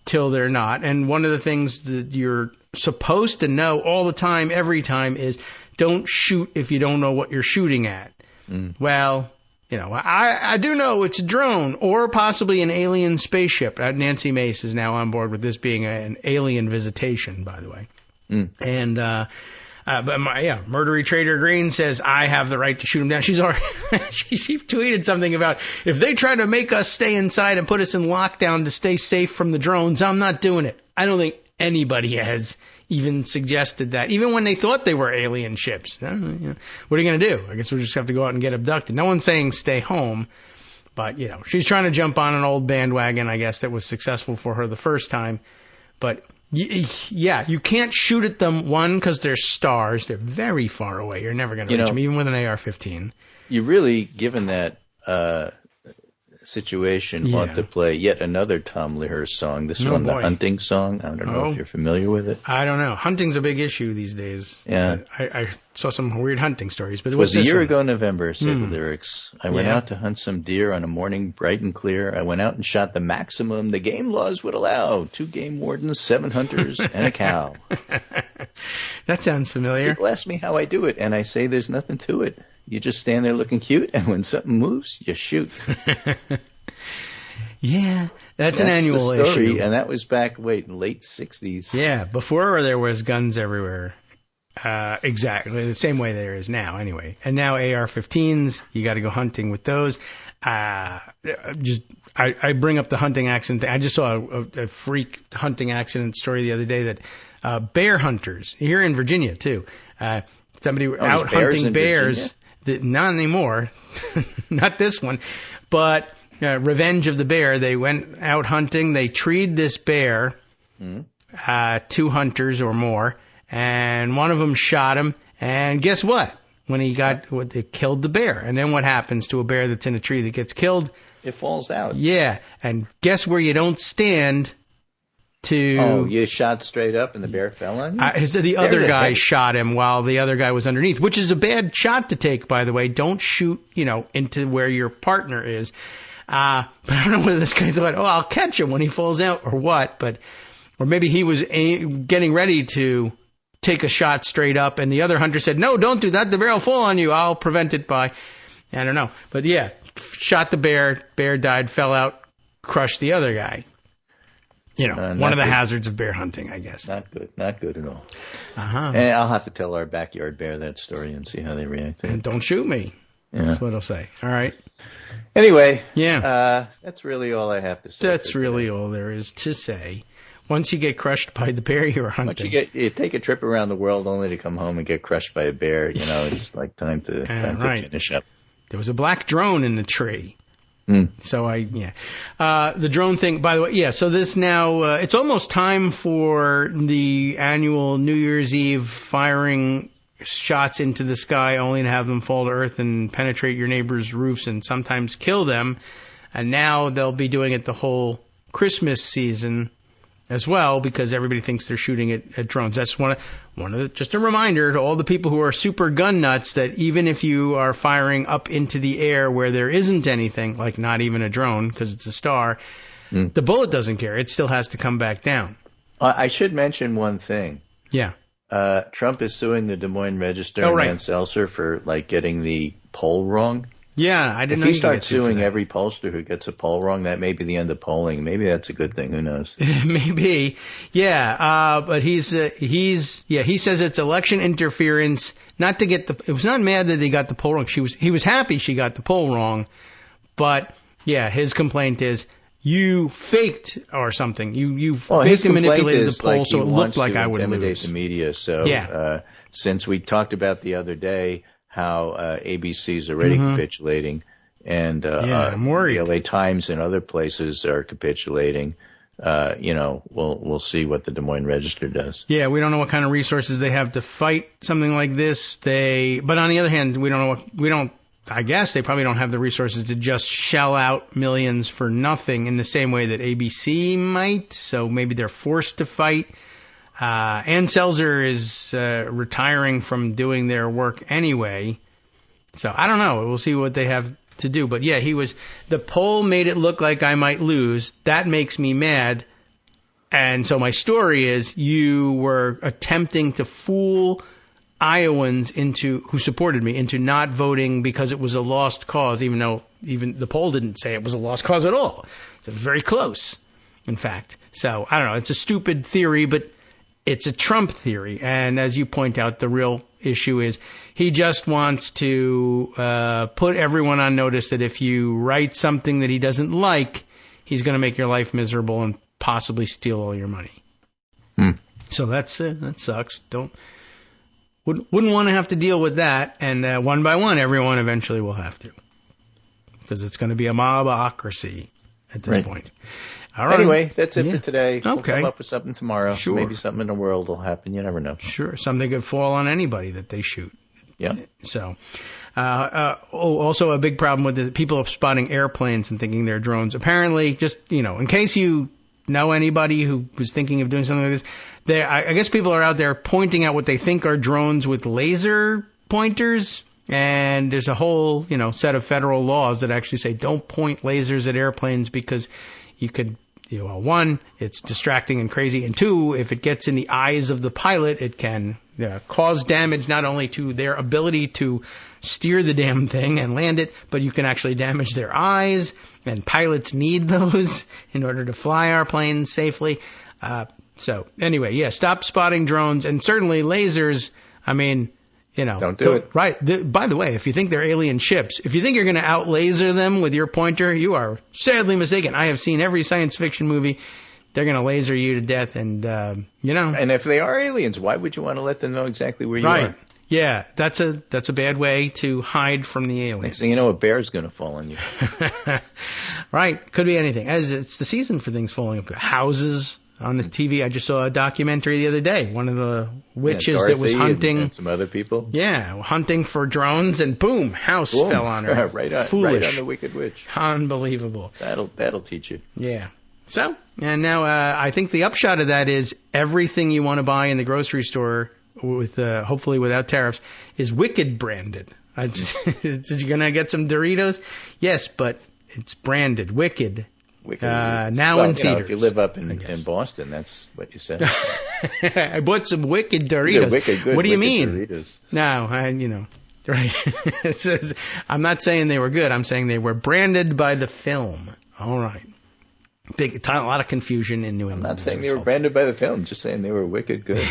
till they're not. And one of the things that you're supposed to know all the time, every time, is don't shoot if you don't know what you're shooting at. Well, I do know it's a drone or possibly an alien spaceship. Nancy Mace is now on board with this being an alien visitation, by the way. And but Murdery Trader Green says, I have the right to shoot him down. She's already she tweeted something about, if they try to make us stay inside and put us in lockdown to stay safe from the drones, I'm not doing it. I don't think anybody has even suggested that, even when they thought they were alien ships. What are you going to do? I guess we'll just have to go out and get abducted. No one's saying stay home, but, she's trying to jump on an old bandwagon, I guess, that was successful for her the first time. But, yeah, you can't shoot at them, one, because they're stars. They're very far away. You're never going to reach them, even with an AR-15. You really, given that situation, ought to play yet another Tom Lehrer song. This one, the hunting song. I don't know if you're familiar with it. I don't know. Hunting's a big issue these days. Yeah. I saw some weird hunting stories. But it was a year ago November, said the lyrics. I went out to hunt some deer on a morning bright and clear. I went out and shot the maximum the game laws would allow. 2 game wardens, 7 hunters, and a cow. That sounds familiar. People ask me how I do it, and I say there's nothing to it. You just stand there looking cute, and when something moves, you shoot. Yeah, that's an annual the story, issue. And that was back, in late 60s. Yeah, before there was guns everywhere. Exactly, the same way there is now, anyway. And now AR-15s, you got to go hunting with those. I bring up the hunting accident thing. I just saw a freak hunting accident story the other day that bear hunters, here in Virginia, too, somebody out hunting bears. Not anymore. Not this one. But Revenge of the Bear, they went out hunting. They treed this bear, 2 hunters or more, and one of them shot him. And guess what? When they killed the bear. And then what happens to a bear that's in a tree that gets killed? It falls out. Yeah. And guess where you don't stand to... Oh, you shot straight up and the bear fell on you? The other guy shot him while the other guy was underneath, which is a bad shot to take, by the way. Don't shoot, into where your partner is. But I don't know whether this guy thought, I'll catch him when he falls out or what. Or maybe he was getting ready to take a shot straight up, and the other hunter said, no, don't do that. The bear will fall on you. I'll prevent it by... I don't know. But yeah, shot the bear died, fell out, crushed the other guy. One of the hazards of bear hunting, I guess. Not good at all. Uh-huh. And I'll have to tell our backyard bear that story and see how they react to it. And don't shoot me. Yeah. That's what I'll say. All right. Anyway. Yeah. That's really all I have to say. That's really all there is to say. Once you get crushed by the bear you're hunting. Once you take a trip around the world only to come home and get crushed by a bear, it's like time to finish up. There was a black drone in the tree. So the drone thing, by the way, so this now, it's almost time for the annual New Year's Eve firing shots into the sky only to have them fall to earth and penetrate your neighbor's roofs and sometimes kill them. And now they'll be doing it the whole Christmas season as well, because everybody thinks they're shooting at drones. That's one of the, just a reminder to all the people who are super gun nuts that even if you are firing up into the air where there isn't anything, like not even a drone because it's a star, the bullet doesn't care. It still has to come back down. I should mention one thing. Yeah. Trump is suing the Des Moines Register and Lance Seltzer for getting the poll wrong. Yeah, I didn't know If he you could get starts sued for suing that. every pollster who gets a poll wrong, that may be the end of polling. Maybe that's a good thing. Who knows? Maybe. Yeah, but he says it's election interference, not to get it was not mad that he got the poll wrong. He was happy she got the poll wrong, but yeah, his complaint is you faked or something. You faked and manipulated the poll so it looked like I would intimidate lose. the media. So since we talked about the other day how ABC is already capitulating, and I'm worried. the LA Times and other places are capitulating. We'll see what the Des Moines Register does. Yeah, we don't know what kind of resources they have to fight something like this. But on the other hand, I guess they probably don't have the resources to just shell out millions for nothing in the same way that ABC might. So maybe they're forced to fight. Ann Selzer is retiring from doing their work anyway. So I don't know. We'll see what they have to do. But yeah, the poll made it look like I might lose. That makes me mad. And so my story is you were attempting to fool Iowans who supported me into not voting because it was a lost cause, even though even the poll didn't say it was a lost cause at all. So very close, in fact. So I don't know. It's a stupid theory, but it's a Trump theory. And as you point out, the real issue is he just wants to put everyone on notice that if you write something that he doesn't like, he's going to make your life miserable and possibly steal all your money. So that sucks. Wouldn't want to have to deal with that. And one by one, everyone eventually will have to. Because it's going to be a mobocracy at this point. All right. Anyway, that's it for today. Okay. We'll come up with something tomorrow. Sure. Maybe something in the world will happen. You never know. Sure. Something could fall on anybody that they shoot. Yeah. So, also a big problem with the people spotting airplanes and thinking they're drones. Apparently, just, in case you know anybody who was thinking of doing something like this, I guess people are out there pointing out what they think are drones with laser pointers. And there's a whole, set of federal laws that actually say don't point lasers at airplanes because you could, one, it's distracting and crazy. And two, if it gets in the eyes of the pilot, it can cause damage not only to their ability to steer the damn thing and land it, but you can actually damage their eyes. And pilots need those in order to fly our planes safely. So anyway, stop spotting drones and certainly lasers. I mean, don't do it. Right. By the way, if you think they're alien ships, if you think you're going to out-laser them with your pointer, you are sadly mistaken. I have seen every science fiction movie. They're going to laser you to death, and And if they are aliens, why would you want to let them know exactly where you are? Yeah, that's a bad way to hide from the aliens. Next thing you know, a bear's going to fall on you. Right. Could be anything. As it's the season for things falling apart. Houses. On the TV, I just saw a documentary the other day. One of the witches that was hunting. And some other people. Yeah, hunting for drones, and boom, house fell on her. right on the Wicked Witch. Unbelievable. That'll teach you. Yeah. So, and now I think the upshot of that is everything you want to buy in the grocery store, with hopefully without tariffs, is Wicked branded. You're going to get some Doritos? Yes, but it's branded Wicked. Now in theaters. If you live up in Boston, that's what you said. I bought some Wicked Doritos. Wicked good. What do you mean? Doritos. No, right. It says, I'm not saying they were good. I'm saying they were branded by the film. All right. A lot of confusion in New England. I'm not saying they were branded by the film. Just saying they were wicked good.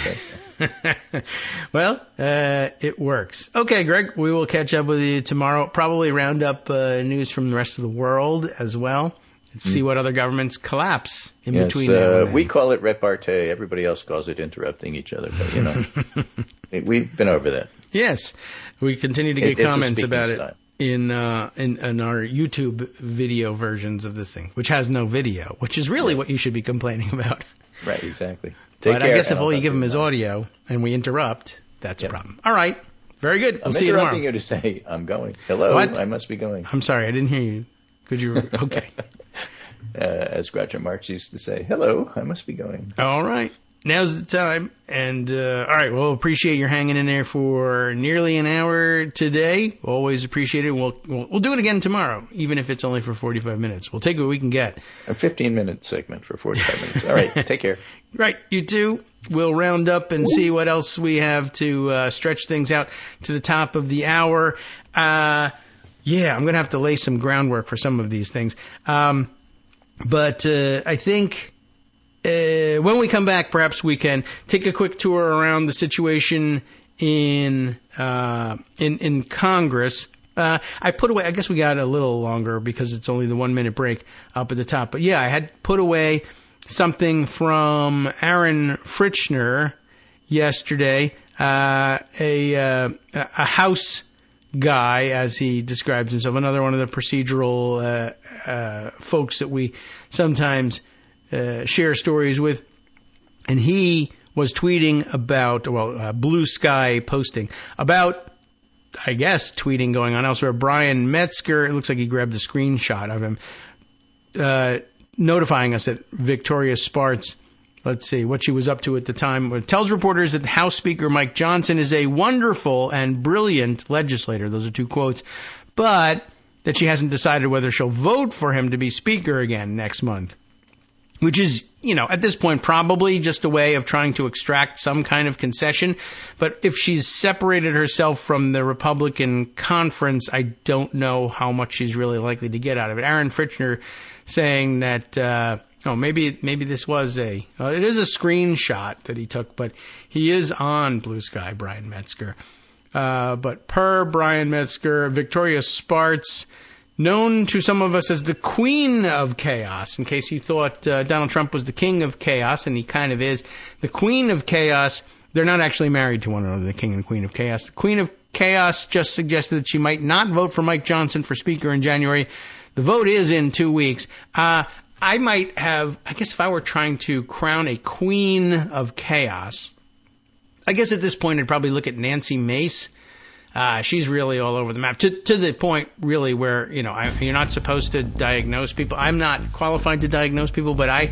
Well, it works. Okay, Greg, we will catch up with you tomorrow. Probably round up news from the rest of the world as well. See what other governments collapse in between now and then. We call it repartee. Everybody else calls it interrupting each other. But, we've been over that. Yes. We continue to get comments about it in our YouTube video versions of this thing, which has no video, which is really what you should be complaining about. Right, exactly. But I guess if all you give them is audio and we interrupt, that's a problem. All right. Very good. We'll see you tomorrow. I'm interrupting you to say I'm going. Hello, what? I must be going. I'm sorry, I didn't hear you. Could you? Okay. As Groucho Marx used to say, hello, I must be going. All right. Now's the time. And, all right, we'll appreciate your hanging in there for nearly an hour today. Always appreciate it. We'll do it again tomorrow, even if it's only for 45 minutes. We'll take what we can get. A 15-minute segment for 45 minutes. All right, take care. Right, you too. We'll round up and see what else we have to stretch things out to the top of the hour. Yeah, I'm going to have to lay some groundwork for some of these things. But I think when we come back, perhaps we can take a quick tour around the situation in Congress. I put away, I guess we got a little longer because it's only the 1 minute break up at the top. But yeah, I had put away something from Aaron Fritchner yesterday, a House guy, as he describes himself, another one of the procedural folks that we sometimes share stories with. And he was tweeting about, Blue Sky posting about, I guess, tweeting going on elsewhere. Brian Metzger, it looks like he grabbed a screenshot of him, notifying us that Victoria Spartz, let's see, what she was up to at the time, tells reporters that House Speaker Mike Johnson is a wonderful and brilliant legislator. Those are two quotes. But that she hasn't decided whether she'll vote for him to be Speaker again next month. Which is, at this point, probably just a way of trying to extract some kind of concession. But if she's separated herself from the Republican conference, I don't know how much she's really likely to get out of it. Aaron Fritchner saying that, maybe this was it is a screenshot that he took, but he is on Blue Sky, Brian Metzger. But per Brian Metzger, Victoria Spartz, known to some of us as the Queen of Chaos, in case you thought Donald Trump was the King of Chaos, and he kind of is. The Queen of Chaos, they're not actually married to one another, the King and Queen of Chaos. The Queen of Chaos just suggested that she might not vote for Mike Johnson for Speaker in January. The vote is in 2 weeks. I guess if I were trying to crown a Queen of Chaos, I guess at this point I'd probably look at Nancy Mace. She's really all over the map, to the point really where, you're not supposed to diagnose people. I'm not qualified to diagnose people, but I'm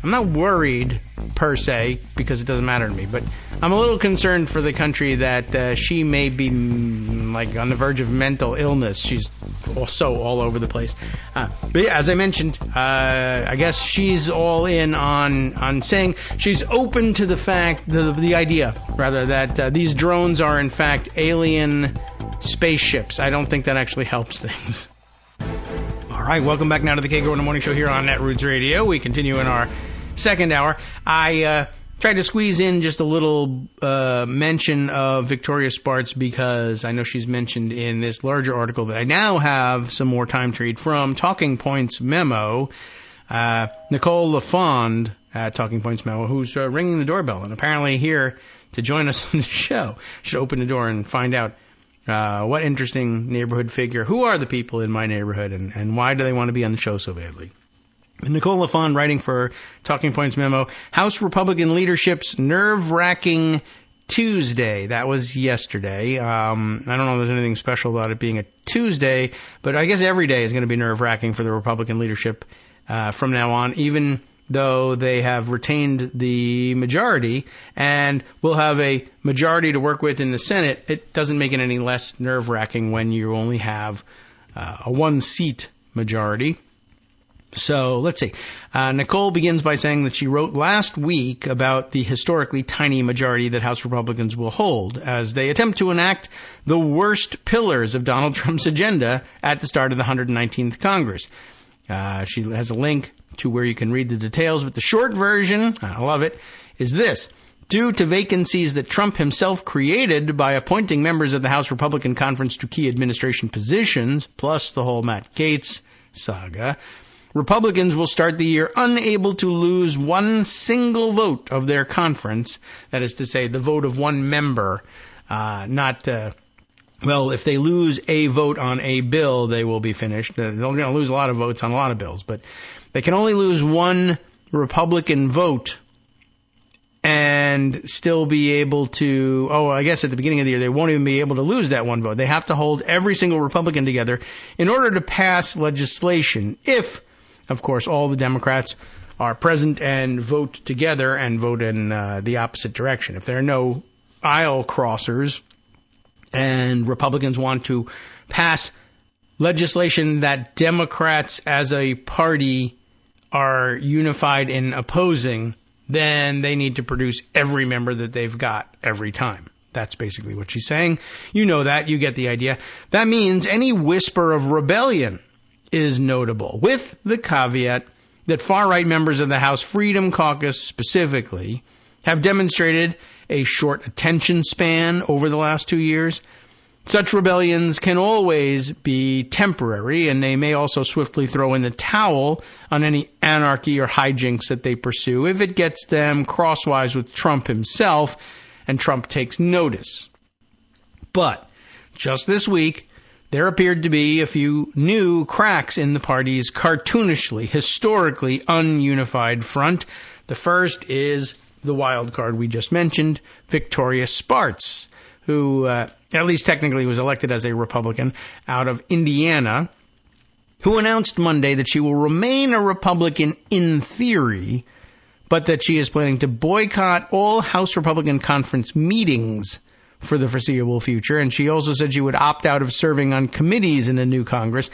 not worried per se, because it doesn't matter to me, but I'm a little concerned for the country that she may be on the verge of mental illness. She's also all over the place. But yeah, as I mentioned, I guess she's all in on saying she's open to the fact, the idea rather, that these drones are in fact alien spaceships. I don't think that actually helps things. All right, welcome back now to the Kagro in the Morning Show here on Netroots Radio. We continue in our second hour. I tried to squeeze in just a little mention of Victoria Spartz because I know she's mentioned in this larger article that I now have some more time to read from Talking Points Memo. Nicole LaFond at Talking Points Memo, who's ringing the doorbell and apparently here to join us on the show. Should open the door and find out what interesting neighborhood figure, who are the people in my neighborhood, and why do they want to be on the show so badly? Nicole LaFond writing for Talking Points Memo, House Republican leadership's nerve-wracking Tuesday. That was yesterday. I don't know if there's anything special about it being a Tuesday, but I guess every day is going to be nerve-wracking for the Republican leadership from now on, even though they have retained the majority and will have a majority to work with in the Senate. It doesn't make it any less nerve-wracking when you only have a one-seat majority. So let's see. Nicole begins by saying that she wrote last week about the historically tiny majority that House Republicans will hold as they attempt to enact the worst pillars of Donald Trump's agenda at the start of the 119th Congress. She has a link to where you can read the details, but the short version, I love it, is this. Due to vacancies that Trump himself created by appointing members of the House Republican Conference to key administration positions, plus the whole Matt Gaetz saga, Republicans will start the year unable to lose one single vote of their conference. That is to say, the vote of one member, if they lose a vote on a bill, they will be finished. They're going to lose a lot of votes on a lot of bills, but they can only lose one Republican vote and still be able to, I guess at the beginning of the year, they won't even be able to lose that one vote. They have to hold every single Republican together in order to pass legislation if, of course, all the Democrats are present and vote together and vote in the opposite direction. If there are no aisle crossers and Republicans want to pass legislation that Democrats as a party are unified in opposing, then they need to produce every member that they've got every time. That's basically what she's saying. You know that. You get the idea. That means any whisper of rebellion is notable, with the caveat that far-right members of the House Freedom Caucus specifically have demonstrated a short attention span over the last 2 years. Such rebellions can always be temporary, and they may also swiftly throw in the towel on any anarchy or hijinks that they pursue if it gets them crosswise with Trump himself and Trump takes notice. But just this week, there appeared to be a few new cracks in the party's cartoonishly, historically ununified front. The first is the wild card we just mentioned, Victoria Spartz, who at least technically was elected as a Republican out of Indiana, who announced Monday that she will remain a Republican in theory, but that she is planning to boycott all House Republican Conference meetings for the foreseeable future. And she also said she would opt out of serving on committees in the new Congress,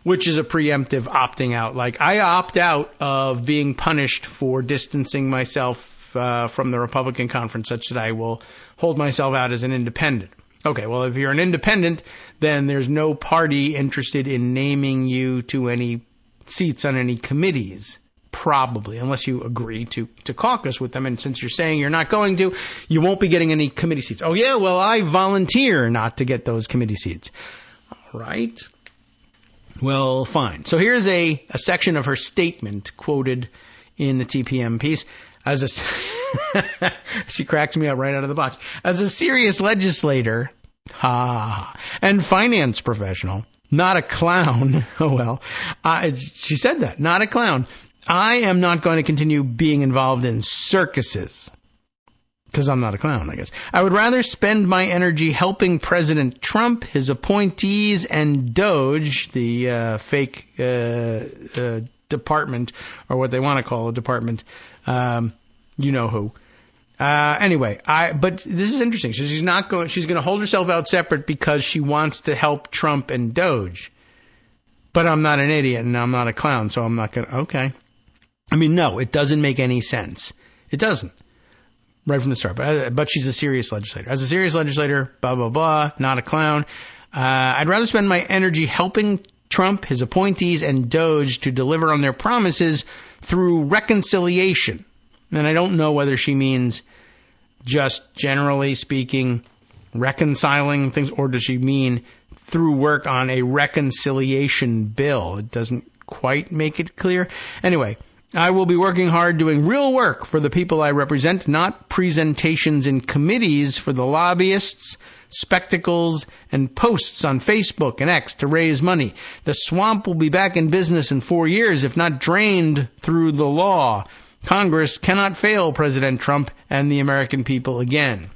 which is a preemptive opting out. Like, I opt out of being punished for distancing myself from the Republican conference such that I will hold myself out as an independent. Okay, well, if you're an independent, then there's no party interested in naming you to any seats on any committees, probably, unless you agree to caucus with them. And since you're saying you're not going to, you won't be getting any committee seats. Oh, yeah, well, I volunteer not to get those committee seats. All right. Well, fine. So here's a section of her statement quoted in the TPM piece. She cracks me up right out of the box. As a serious legislator, and finance professional, not a clown. Oh, well, she said that, not a clown. I am not going to continue being involved in circuses because I'm not a clown, I guess. I would rather spend my energy helping President Trump, his appointees, and DOJ, the fake department, or what they want to call a department, you know who. Anyway, but this is interesting. So she's going to hold herself out separate because she wants to help Trump and DOJ. But I'm not an idiot and I'm not a clown, so I'm not going to, okay. I mean, no, it doesn't make any sense. It doesn't. Right from the start. But she's a serious legislator. As a serious legislator, blah, blah, blah, not a clown. I'd rather spend my energy helping Trump, his appointees, and DOJ to deliver on their promises through reconciliation. And I don't know whether she means just generally speaking reconciling things, or does she mean through work on a reconciliation bill? It doesn't quite make it clear. Anyway, I will be working hard doing real work for the people I represent, not presentations in committees for the lobbyists, spectacles, and posts on Facebook and X to raise money. The swamp will be back in business in 4 years, if not drained through the law. Congress cannot fail President Trump and the American people again.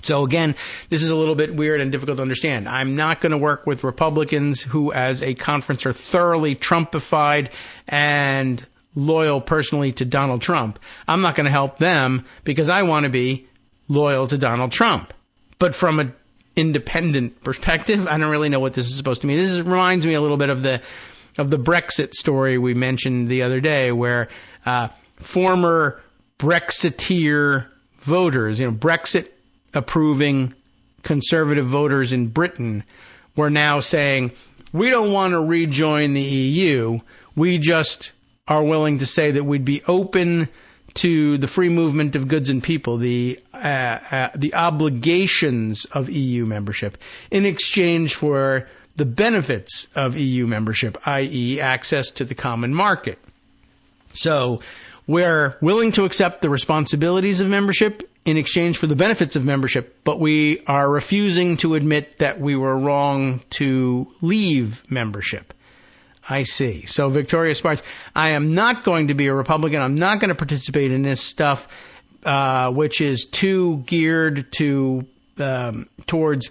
So again, this is a little bit weird and difficult to understand. I'm not going to work with Republicans who, as a conference, are thoroughly Trumpified and loyal personally to Donald Trump. I'm not going to help them because I want to be loyal to Donald Trump. But from an independent perspective, I don't really know what this is supposed to mean. This reminds me a little bit of the Brexit story we mentioned the other day, where former Brexiteer voters, Brexit approving conservative voters in Britain, were now saying, we don't want to rejoin the EU. We just are willing to say that we'd be open to the free movement of goods and people, the obligations of EU membership, in exchange for the benefits of EU membership, i.e. access to the common market. So we're willing to accept the responsibilities of membership in exchange for the benefits of membership, but we are refusing to admit that we were wrong to leave membership. I see. So Victoria Spartz, I am not going to be a Republican. I'm not going to participate in this stuff, which is too geared to towards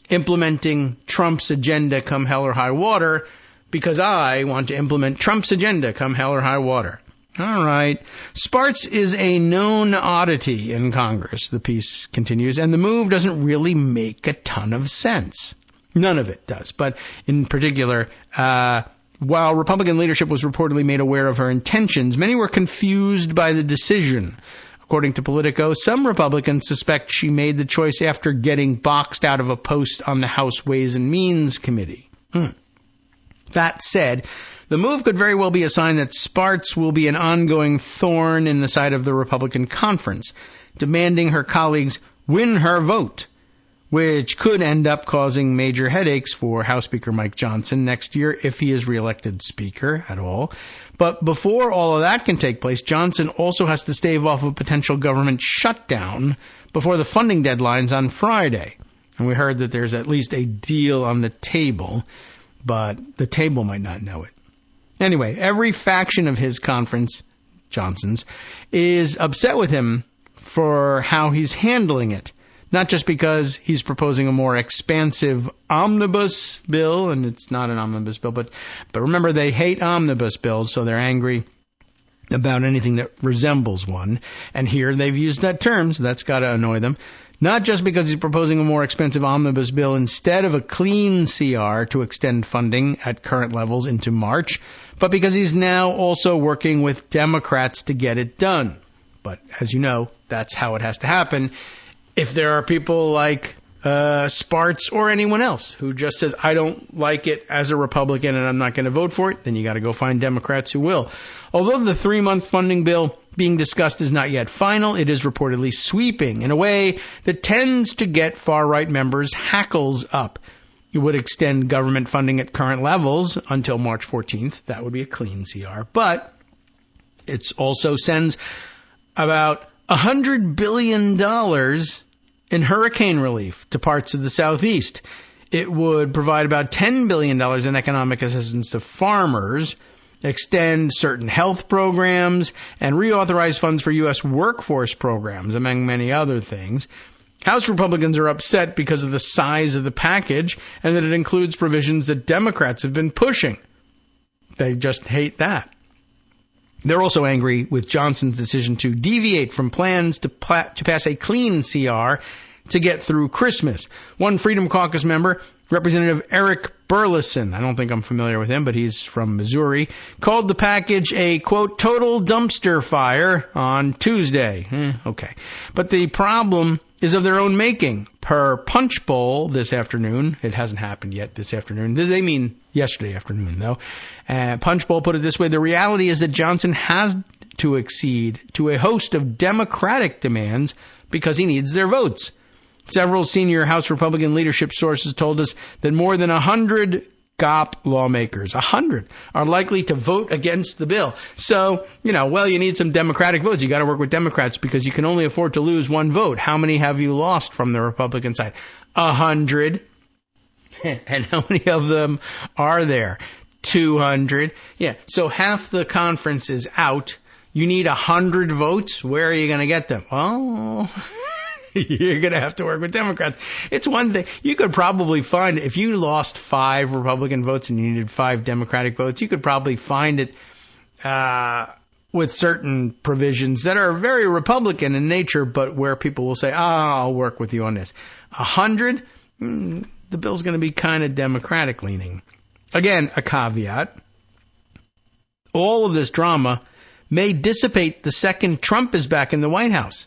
implementing Trump's agenda come hell or high water, because I want to implement Trump's agenda come hell or high water. All right. Spartz is a known oddity in Congress, the piece continues, and the move doesn't really make a ton of sense. None of it does. But in particular, while Republican leadership was reportedly made aware of her intentions, many were confused by the decision. According to Politico, some Republicans suspect she made the choice after getting boxed out of a post on the House Ways and Means Committee. That said, the move could very well be a sign that Spartz will be an ongoing thorn in the side of the Republican conference, demanding her colleagues win her vote, which could end up causing major headaches for House Speaker Mike Johnson next year if he is reelected Speaker at all. But before all of that can take place, Johnson also has to stave off a potential government shutdown before the funding deadlines on Friday. And we heard that there's at least a deal on the table, but the table might not know it. Anyway, every faction of his conference, Johnson's, is upset with him for how he's handling it. Not just because he's proposing a more expansive omnibus bill, and it's not an omnibus bill, but remember, they hate omnibus bills, so they're angry about anything that resembles one. And here they've used that term, so that's got to annoy them. Not just because he's proposing a more expensive omnibus bill instead of a clean CR to extend funding at current levels into March, but because he's now also working with Democrats to get it done. But as you know, that's how it has to happen. If there are people like Spartz or anyone else who just says, I don't like it as a Republican and I'm not going to vote for it, then you got to go find Democrats who will. Although the 3-month funding bill being discussed is not yet final, it is reportedly sweeping in a way that tends to get far-right members' hackles up. It would extend government funding at current levels until March 14th. That would be a clean CR. But it also sends about $100 billion in hurricane relief to parts of the Southeast. It would provide about $10 billion in economic assistance to farmers, extend certain health programs, and reauthorize funds for U.S. workforce programs, among many other things. House Republicans are upset because of the size of the package and that it includes provisions that Democrats have been pushing. They just hate that. They're also angry with Johnson's decision to deviate from plans to pass a clean CR to get through Christmas. One Freedom Caucus member, Representative Eric Burleson, I don't think I'm familiar with him, but he's from Missouri, called the package a, quote, total dumpster fire on Tuesday. Okay. But the problem is of their own making. Per Punch Bowl this afternoon, it hasn't happened yet this afternoon. They mean yesterday afternoon, though. Punch Bowl put it this way. The reality is that Johnson has to accede to a host of Democratic demands because he needs their votes. Several senior House Republican leadership sources told us that more than 100 GOP lawmakers, 100, are likely to vote against the bill. So, you need some Democratic votes. You got to work with Democrats because you can only afford to lose one vote. How many have you lost from the Republican side? 100. And how many of them are there? 200. Yeah. So half the conference is out. You need 100 votes. Where are you going to get them? Oh, you're going to have to work with Democrats. It's one thing. You could probably find, if you lost 5 Republican votes and you needed 5 Democratic votes, you could probably find it with certain provisions that are very Republican in nature, but where people will say, I'll work with you on this. 100, the bill's going to be kind of Democratic leaning. Again, a caveat. All of this drama may dissipate the second Trump is back in the White House.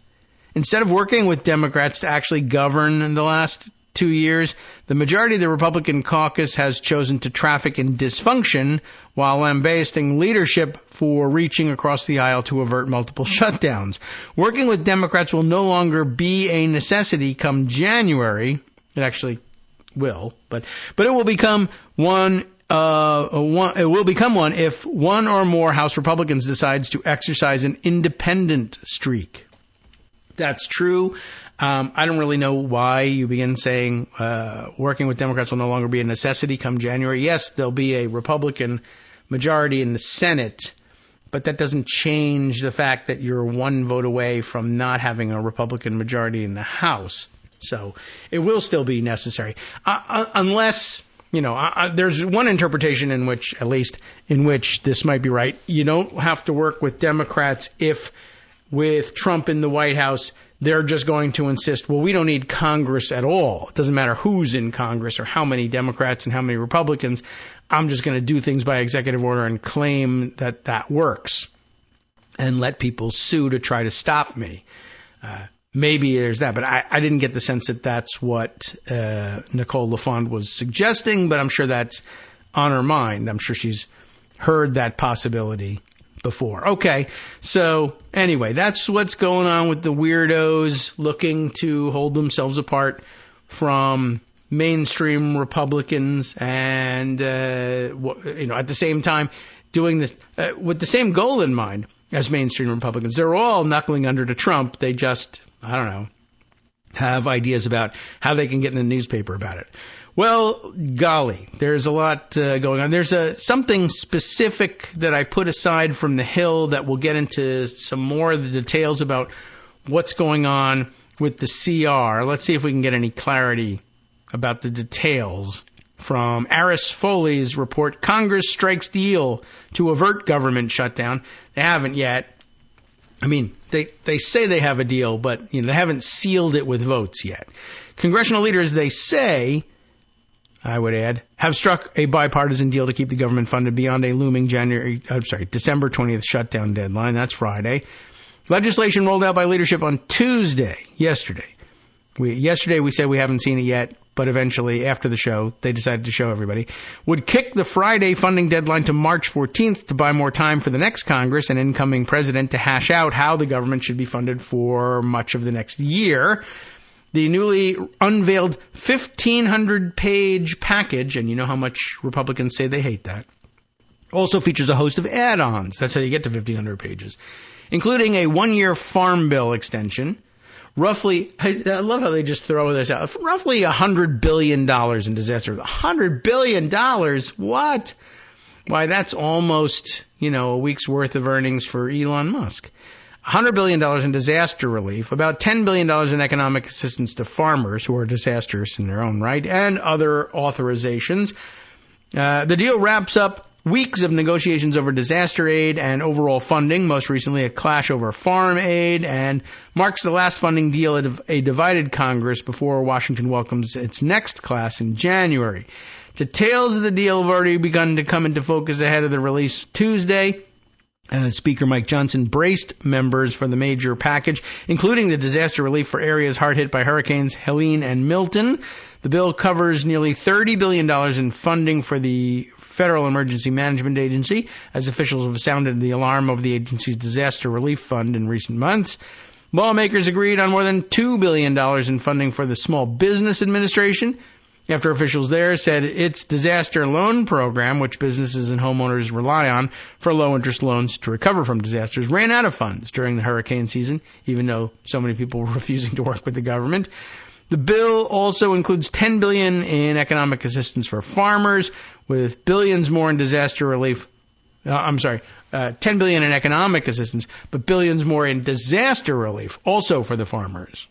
Instead of working with Democrats to actually govern in the last 2 years, the majority of the Republican caucus has chosen to traffic in dysfunction while lambasting leadership for reaching across the aisle to avert multiple shutdowns. Working with Democrats will no longer be a necessity come January. It actually will, but it will become one. It will become one if one or more House Republicans decides to exercise an independent streak. That's true. I don't really know why you begin saying working with Democrats will no longer be a necessity come January. Yes, there'll be a Republican majority in the Senate, but that doesn't change the fact that you're one vote away from not having a Republican majority in the House. So it will still be necessary. Unless, there's one interpretation in which this might be right. You don't have to work with Democrats if with Trump in the White House, they're just going to insist, well, we don't need Congress at all. It doesn't matter who's in Congress or how many Democrats and how many Republicans. I'm just going to do things by executive order and claim that that works. and let people sue to try to stop me. Maybe there's that, but I didn't get the sense that that's what Nicole LaFond was suggesting, but I'm sure that's on her mind. I'm sure she's heard that possibility before. Okay, so anyway, that's what's going on with the weirdos looking to hold themselves apart from mainstream Republicans and, at the same time doing this with the same goal in mind as mainstream Republicans. They're all knuckling under to Trump. They just, I don't know, have ideas about how they can get in the newspaper about it. Well, golly, there's a lot going on. There's something specific that I put aside from the Hill that we'll get into some more of the details about what's going on with the CR. Let's see if we can get any clarity about the details from Aris Foley's report. Congress strikes deal to avert government shutdown. They haven't yet. I mean, they say they have a deal, but they haven't sealed it with votes yet. Congressional leaders, they say, I would add, have struck a bipartisan deal to keep the government funded beyond a looming December 20th shutdown deadline. That's Friday. Legislation rolled out by leadership on Tuesday, yesterday. Yesterday we said we haven't seen it yet, but eventually, after the show, they decided to show everybody, would kick the Friday funding deadline to March 14th to buy more time for the next Congress and incoming president to hash out how the government should be funded for much of the next year. The newly unveiled 1,500-page package, and you know how much Republicans say they hate that, also features a host of add-ons. That's how you get to 1,500 pages, including a one-year farm bill extension, roughly, I love how they just throw this out, roughly $100 billion in disaster. $100 billion? What? Why, that's almost, a week's worth of earnings for Elon Musk. $100 billion in disaster relief, about $10 billion in economic assistance to farmers who are disastrous in their own right, and other authorizations. The deal wraps up weeks of negotiations over disaster aid and overall funding, most recently a clash over farm aid, and marks the last funding deal of a divided Congress before Washington welcomes its next class in January. Details of the deal have already begun to come into focus ahead of the release Tuesday. Speaker Mike Johnson braced members for the major package, including the disaster relief for areas hard hit by hurricanes Helene and Milton. The bill covers nearly $30 billion in funding for the Federal Emergency Management Agency, as officials have sounded the alarm over the agency's disaster relief fund in recent months. Lawmakers agreed on more than $2 billion in funding for the Small Business Administration, after officials there said its disaster loan program, which businesses and homeowners rely on for low-interest loans to recover from disasters, ran out of funds during the hurricane season, even though so many people were refusing to work with the government. The bill also includes $10 billion in economic assistance for farmers, with billions more in disaster relief. $10 billion in economic assistance, but billions more in disaster relief, also for the farmers.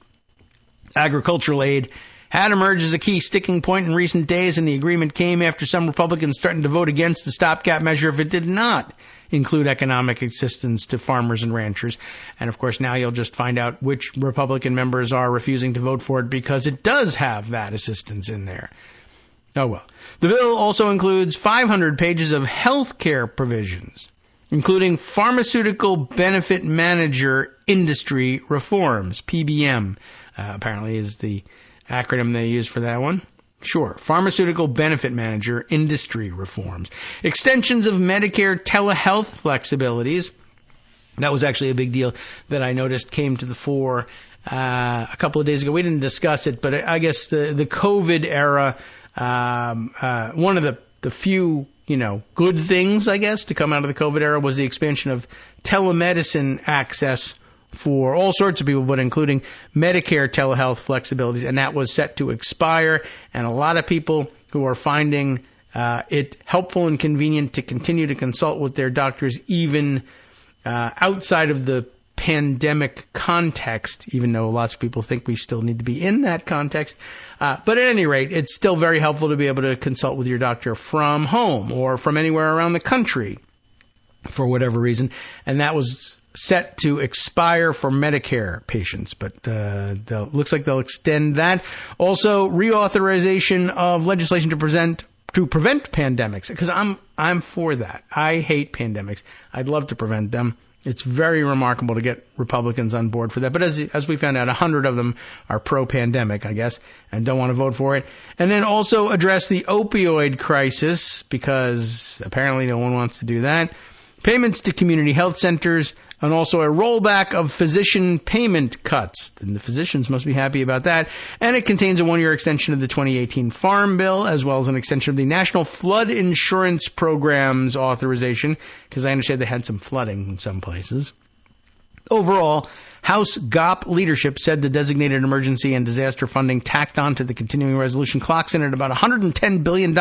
Agricultural aid had emerged as a key sticking point in recent days, and the agreement came after some Republicans threatened to vote against the stopgap measure if it did not include economic assistance to farmers and ranchers. And, of course, now you'll just find out which Republican members are refusing to vote for it because it does have that assistance in there. Oh, well. The bill also includes 500 pages of health care provisions, including Pharmaceutical Benefit Manager Industry Reforms, PBM, apparently is the acronym they use for that one. Sure. Pharmaceutical Benefit Manager Industry Reforms. Extensions of Medicare telehealth flexibilities. That was actually a big deal that I noticed came to the fore a couple of days ago. We didn't discuss it, but I guess the COVID era, one of the few, good things, I guess, to come out of the COVID era was the expansion of telemedicine access for all sorts of people, but including Medicare telehealth flexibilities, and that was set to expire. And a lot of people who are finding it helpful and convenient to continue to consult with their doctors even outside of the pandemic context, even though lots of people think we still need to be in that context. But at any rate, it's still very helpful to be able to consult with your doctor from home or from anywhere around the country for whatever reason. And that was set to expire for Medicare patients, but looks like they'll extend that. Also, reauthorization of legislation to prevent pandemics, because I'm for that. I hate pandemics. I'd love to prevent them. It's very remarkable to get Republicans on board for that. But as we found out, 100 of them are pro-pandemic, I guess, and don't want to vote for it. And then also address the opioid crisis, because apparently no one wants to do that. Payments to community health centers, and also a rollback of physician payment cuts. And the physicians must be happy about that. And it contains a one-year extension of the 2018 Farm Bill, as well as an extension of the National Flood Insurance Program's authorization, because I understand they had some flooding in some places. Overall, House GOP leadership said the designated emergency and disaster funding tacked onto the continuing resolution clocks in at about $110 billion,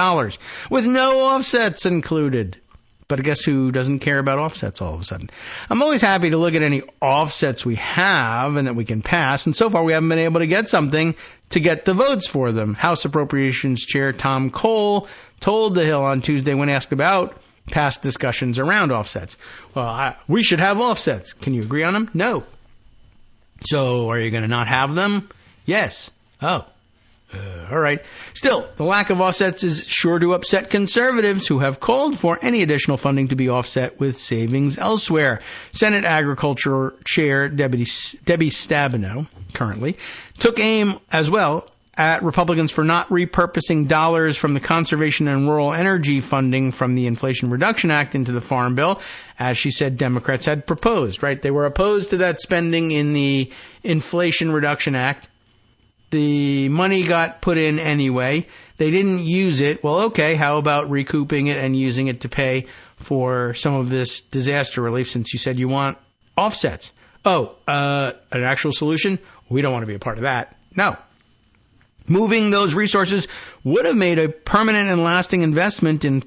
with no offsets included. But I guess who doesn't care about offsets all of a sudden? I'm always happy to look at any offsets we have and that we can pass. And so far we haven't been able to get something to get the votes for them. House Appropriations Chair Tom Cole told The Hill on Tuesday when asked about past discussions around offsets. Well, we should have offsets. Can you agree on them? No. So are you going to not have them? Yes. Oh. All right. Still, the lack of offsets is sure to upset conservatives who have called for any additional funding to be offset with savings elsewhere. Senate Agriculture Chair Debbie Stabenow, currently, took aim as well at Republicans for not repurposing dollars from the Conservation and Rural Energy funding from the Inflation Reduction Act into the Farm Bill, as she said Democrats had proposed, right? They were opposed to that spending in the Inflation Reduction Act. The money got put in anyway. They didn't use it. Well, okay, how about recouping it and using it to pay for some of this disaster relief, since you said you want offsets? Oh, an actual solution? We don't want to be a part of that. No. Moving those resources would have made a permanent and lasting investment in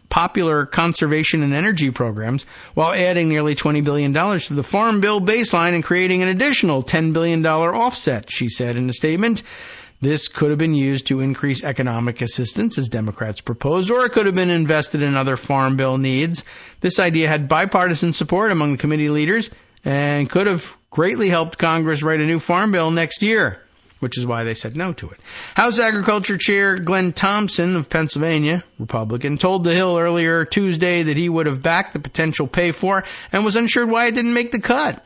popular conservation and energy programs, while adding nearly $20 billion to the Farm Bill baseline and creating an additional $10 billion offset, she said in a statement. This could have been used to increase economic assistance, as Democrats proposed, or it could have been invested in other Farm Bill needs. This idea had bipartisan support among the committee leaders and could have greatly helped Congress write a new Farm Bill next year, which is why they said no to it. House Agriculture Chair Glenn Thompson of Pennsylvania, Republican, told The Hill earlier Tuesday that he would have backed the potential pay for and was unsure why it didn't make the cut.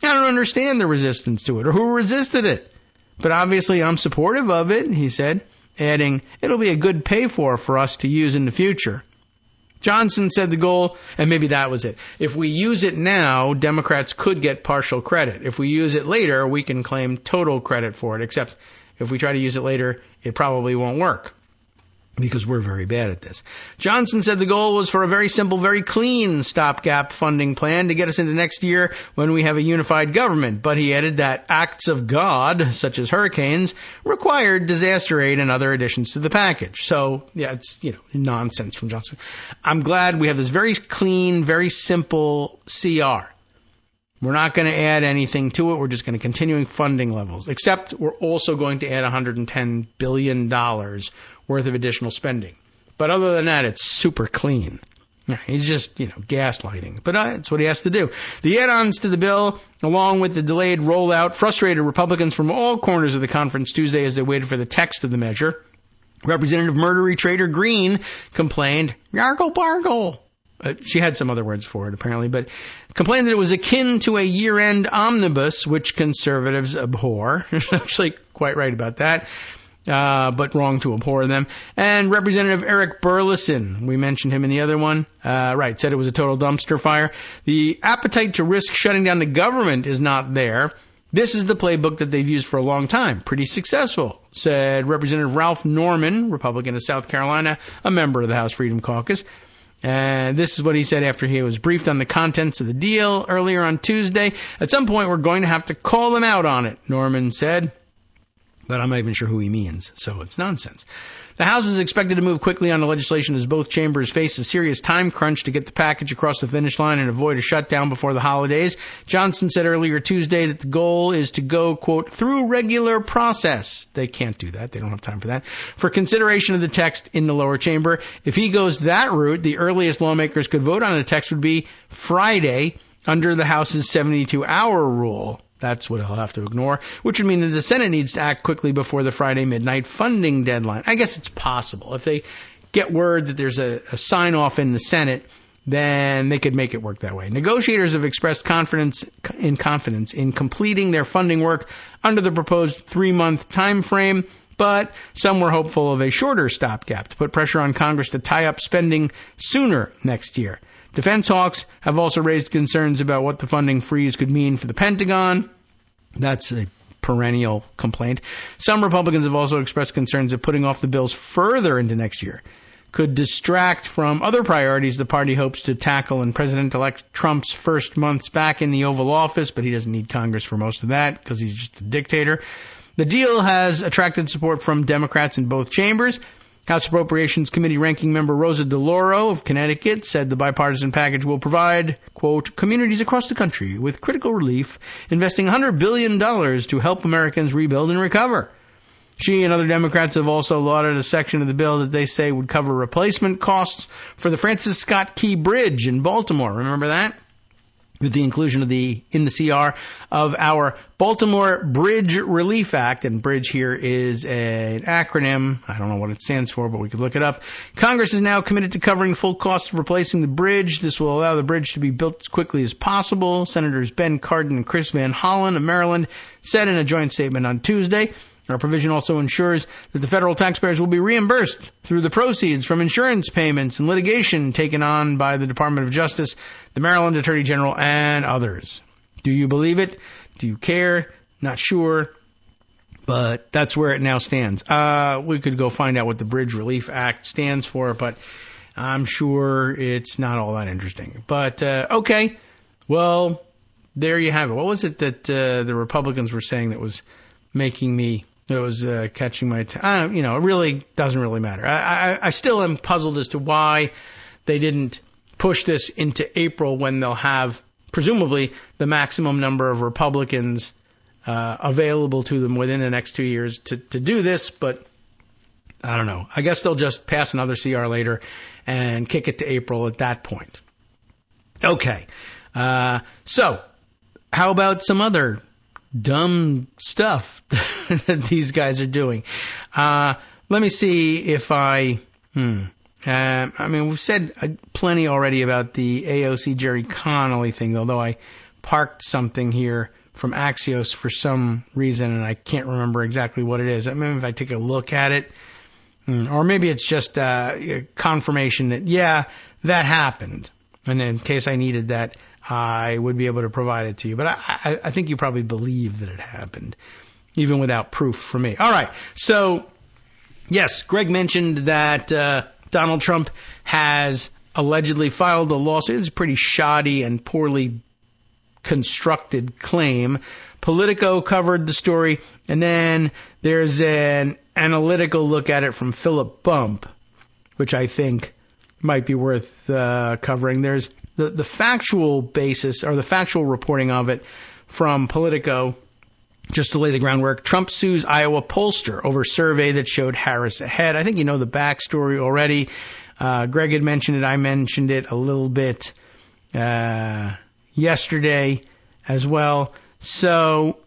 I don't understand the resistance to it or who resisted it. But obviously I'm supportive of it, he said, adding, it'll be a good pay for us to use in the future. Johnson said the goal, and maybe that was it, if we use it now, Democrats could get partial credit. If we use it later, we can claim total credit for it, except if we try to use it later, it probably won't work, because we're very bad at this. Johnson said the goal was for a very simple, very clean stopgap funding plan to get us into next year when we have a unified government. But he added that acts of God, such as hurricanes, required disaster aid and other additions to the package. So, yeah, it's, nonsense from Johnson. I'm glad we have this very clean, very simple CR. We're not going to add anything to it. We're just going to continuing funding levels, except we're also going to add $110 billion worth of additional spending. But other than that, it's super clean. Yeah, he's just, gaslighting. But it's what he has to do. The add-ons to the bill, along with the delayed rollout, frustrated Republicans from all corners of the conference Tuesday as they waited for the text of the measure. Representative Murdery Trader Green complained, "Yargle bargle." She had some other words for it, apparently, but complained that it was akin to a year-end omnibus, which conservatives abhor. Actually, quite right about that. But wrong to abhor them. And Representative Eric Burleson, we mentioned him in the other one, said it was a total dumpster fire. The appetite to risk shutting down the government is not there. This is the playbook that they've used for a long time. Pretty successful, said Representative Ralph Norman, Republican of South Carolina, a member of the House Freedom Caucus. And this is what he said after he was briefed on the contents of the deal earlier on Tuesday. At some point, we're going to have to call them out on it, Norman said. But I'm not even sure who he means, so it's nonsense. The House is expected to move quickly on the legislation as both chambers face a serious time crunch to get the package across the finish line and avoid a shutdown before the holidays. Johnson said earlier Tuesday that the goal is to go, quote, through regular process. They can't do that. They don't have time for that. For consideration of the text in the lower chamber. If he goes that route, the earliest lawmakers could vote on the text would be Friday under the House's 72-hour rule. That's what he'll have to ignore, which would mean that the Senate needs to act quickly before the Friday midnight funding deadline. I guess it's possible. If they get word that there's a sign-off in the Senate then they could make it work that way. Negotiators have expressed confidence in completing their funding work under the proposed 3-month time frame, but some were hopeful of a shorter stopgap to put pressure on Congress to tie up spending sooner next year. Defense hawks have also raised concerns about what the funding freeze could mean for the Pentagon. That's a perennial complaint. Some Republicans have also expressed concerns that putting off the bills further into next year could distract from other priorities the party hopes to tackle in President-elect Trump's first months back in the Oval Office, but he doesn't need Congress for most of that because he's just a dictator. The deal has attracted support from Democrats in both chambers. House Appropriations Committee ranking member Rosa DeLauro of Connecticut said the bipartisan package will provide, quote, communities across the country with critical relief, investing $100 billion to help Americans rebuild and recover. She and other Democrats have also lauded a section of the bill that they say would cover replacement costs for the Francis Scott Key Bridge in Baltimore. Remember that? With the inclusion in the CR of our Baltimore Bridge Relief Act, and bridge here is an acronym. I don't know what it stands for, but we could look it up. Congress is now committed to covering full costs of replacing the bridge. This will allow the bridge to be built as quickly as possible. Senators Ben Cardin and Chris Van Hollen of Maryland said in a joint statement on Tuesday, our provision also ensures that the federal taxpayers will be reimbursed through the proceeds from insurance payments and litigation taken on by the Department of Justice, the Maryland Attorney General, and others. Do you believe it? Do you care? Not sure. But that's where it now stands. We could go find out what the Bridge Relief Act stands for, but I'm sure it's not all that interesting. But, okay. Well, there you have it. What was it that the Republicans were saying that was making me... It was catching my attention. It really doesn't really matter. I still am puzzled as to why they didn't push this into April when they'll have, presumably, the maximum number of Republicans available to them within the next 2 years to do this. But I don't know. I guess they'll just pass another CR later and kick it to April at that point. Okay. So how about some other dumb stuff that these guys are doing? Let me see if we've said plenty already about the AOC Jerry Connolly thing, although I parked something here from Axios for some reason, and I can't remember exactly what it is. I mean, if I take a look at it, or maybe it's just confirmation that, yeah, that happened. And in case I needed that, I would be able to provide it to you. But I think you probably believe that it happened, even without proof from me. All right. So, yes, Greg mentioned that Donald Trump has allegedly filed a lawsuit. It's a pretty shoddy and poorly constructed claim. Politico covered the story, and then there's an analytical look at it from Philip Bump, which I think might be worth covering. There's the factual basis, or the factual reporting of it from Politico, just to lay the groundwork. Trump sues Iowa pollster over survey that showed Harris ahead. I think you know the backstory already. Greg had mentioned it. I mentioned it a little bit yesterday as well. So,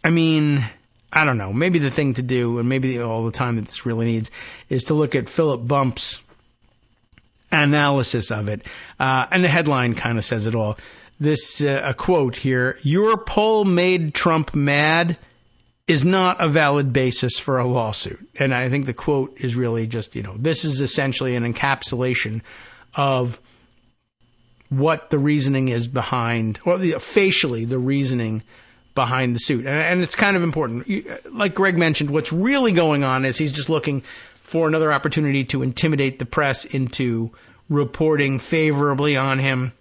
I mean, I don't know. Maybe the thing to do, and maybe all the time that this really needs, is to look at Philip Bump's analysis of it. And the headline kind of says it all. This, a quote here, "Your poll made Trump mad is not a valid basis for a lawsuit." And I think the quote is really just, this is essentially an encapsulation of what the reasoning is behind, or facially the reasoning behind the suit. And it's kind of important. Like Greg mentioned, what's really going on is he's just looking for another opportunity to intimidate the press into reporting favorably on him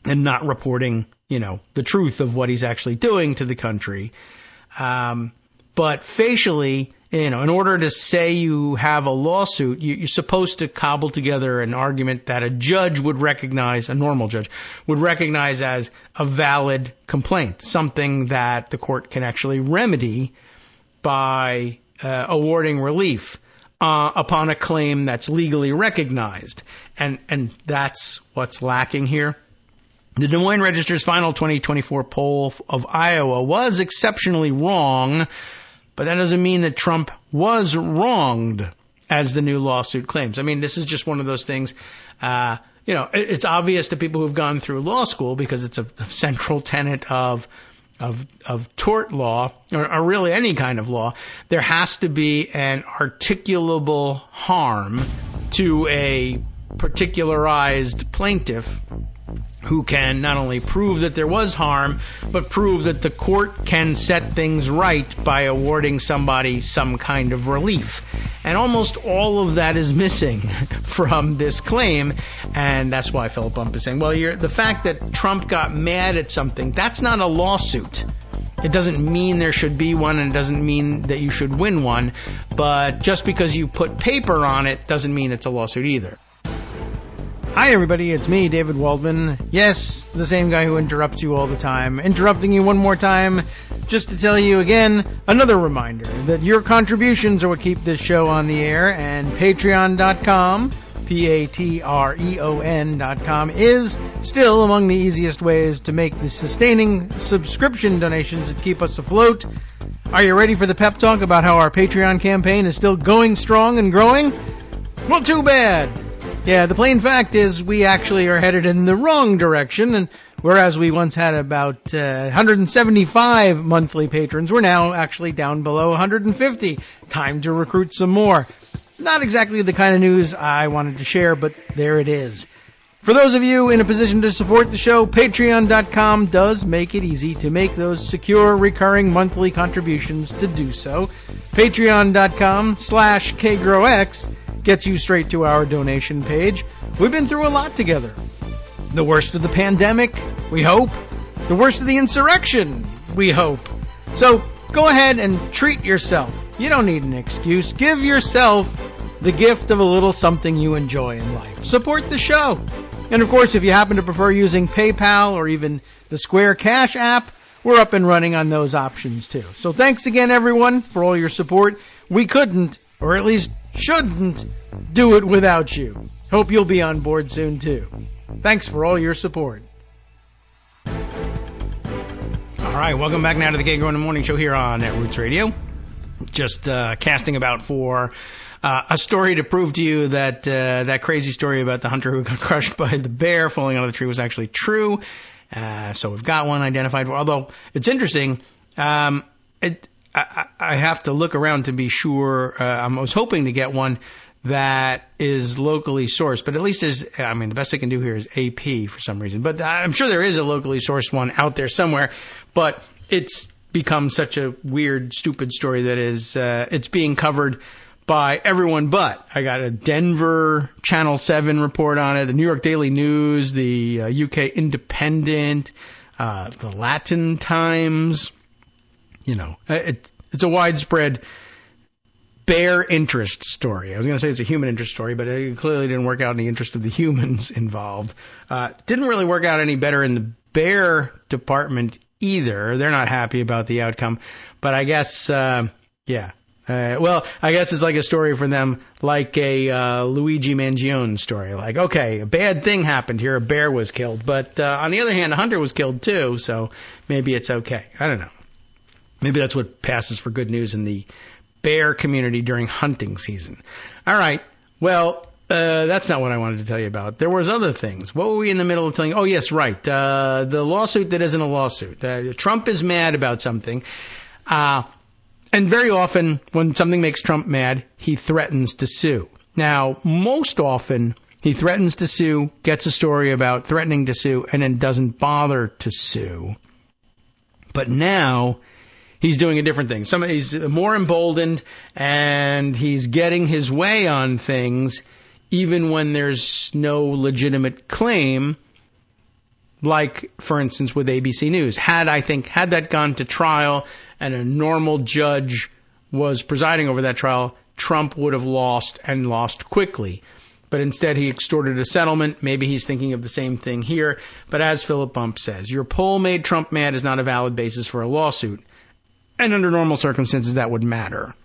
and not reporting, the truth of what he's actually doing to the country. But facially, in order to say you have a lawsuit, you're supposed to cobble together an argument that a judge would recognize, a normal judge, would recognize as a valid complaint, something that the court can actually remedy by awarding relief upon a claim that's legally recognized. And that's what's lacking here. The Des Moines Register's final 2024 poll of Iowa was exceptionally wrong, but that doesn't mean that Trump was wronged, as the new lawsuit claims. I mean, this is just one of those things. it's obvious to people who've gone through law school because it's a central tenet of tort law, or really any kind of law. There has to be an articulable harm to a particularized plaintiff who can not only prove that there was harm, but prove that the court can set things right by awarding somebody some kind of relief. And almost all of that is missing from this claim, and that's why Philip Bump is saying, well, the fact that Trump got mad at something, that's not a lawsuit. It doesn't mean there should be one, and it doesn't mean that you should win one, but just because you put paper on it doesn't mean it's a lawsuit either. Hi everybody, it's me, David Waldman. Yes, the same guy who interrupts you all the time. Interrupting you one more time just to tell you again, another reminder that your contributions are what keep this show on the air, and Patreon.com, Patreon.com, is still among the easiest ways to make the sustaining subscription donations that keep us afloat. Are you ready for the pep talk about how our Patreon campaign is still going strong and growing? Well, too bad. Yeah, the plain fact is we actually are headed in the wrong direction, and whereas we once had about 175 monthly patrons, we're now actually down below 150. Time to recruit some more. Not exactly the kind of news I wanted to share, but there it is. For those of you in a position to support the show, Patreon.com does make it easy to make those secure, recurring monthly contributions to do so. Patreon.com/KagroX gets you straight to our donation page. We've been through a lot together. The worst of the pandemic, we hope. The worst of the insurrection, we hope. So go ahead and treat yourself. You don't need an excuse. Give yourself the gift of a little something you enjoy in life. Support the show. And of course, if you happen to prefer using PayPal or even the Square Cash app, we're up and running on those options too. So thanks again, everyone, for all your support. We couldn't, or at least shouldn't, do it without you. Hope you'll be on board soon too. Thanks for all your support. All right, welcome back now to the Kagro in the Morning Show here on Roots Radio. Just casting about for a story to prove to you that that crazy story about the hunter who got crushed by the bear falling out of the tree was actually true. So we've got one identified. Although it's interesting, I have to look around to be sure. I was hoping to get one that is locally sourced, but at least the best I can do here is AP for some reason. But I'm sure there is a locally sourced one out there somewhere, but it's become such a weird, stupid story that it's being covered by everyone but. I got a Denver Channel 7 report on it, the New York Daily News, the UK Independent, the Latin Times. It's a widespread bear interest story. I was going to say it's a human interest story, but it clearly didn't work out in the interest of the humans involved. Didn't really work out any better in the bear department either. They're not happy about the outcome, but I guess, I guess it's like a story for them, like a Luigi Mangione story. Like, okay, a bad thing happened here. A bear was killed. But on the other hand, a hunter was killed too, so maybe it's okay. I don't know. Maybe that's what passes for good news in the bear community during hunting season. All right. Well, that's not what I wanted to tell you about. There was other things. What were we in the middle of telling you? Oh, yes, right. The lawsuit that isn't a lawsuit. Trump is mad about something. And very often, when something makes Trump mad, he threatens to sue. Now, most often, he threatens to sue, gets a story about threatening to sue, and then doesn't bother to sue. But now, he's doing a different thing. He's more emboldened, and he's getting his way on things, even when there's no legitimate claim. Like, for instance, with ABC News. Had that gone to trial and a normal judge was presiding over that trial, Trump would have lost and lost quickly. But instead, he extorted a settlement. Maybe he's thinking of the same thing here. But as Philip Bump says, your poll made Trump mad is not a valid basis for a lawsuit. And under normal circumstances, that would matter,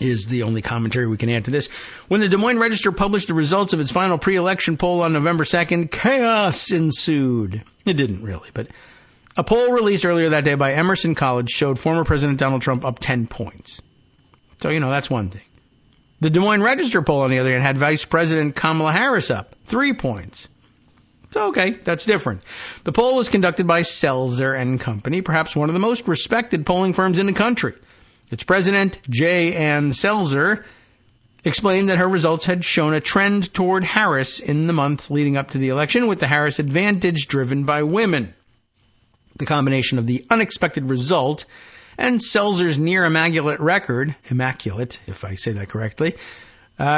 is the only commentary we can add to this. When the Des Moines Register published the results of its final pre-election poll on November 2nd, chaos ensued. It didn't really, but a poll released earlier that day by Emerson College showed former President Donald Trump up 10 points. So, that's one thing. The Des Moines Register poll, on the other hand, had Vice President Kamala Harris up 3 points. So, okay, that's different. The poll was conducted by Selzer and Company, perhaps one of the most respected polling firms in the country. Its president, J. Ann Selzer, explained that her results had shown a trend toward Harris in the months leading up to the election, with the Harris advantage driven by women. The combination of the unexpected result and Selzer's near immaculate record, immaculate, if I say that correctly,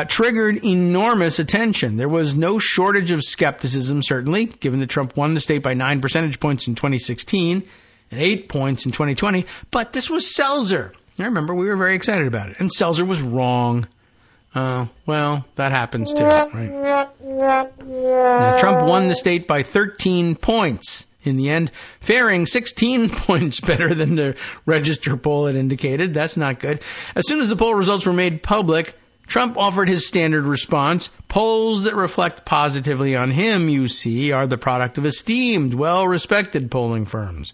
triggered enormous attention. There was no shortage of skepticism, certainly, given that Trump won the state by 9 percentage points in 2016 and 8 points in 2020. But this was Selzer. I remember we were very excited about it. And Selzer was wrong. Well, that happens too, right? Now, Trump won the state by 13 points in the end, faring 16 points better than the Register poll had indicated. That's not good. As soon as the poll results were made public, Trump offered his standard response. Polls that reflect positively on him, you see, are the product of esteemed, well-respected polling firms.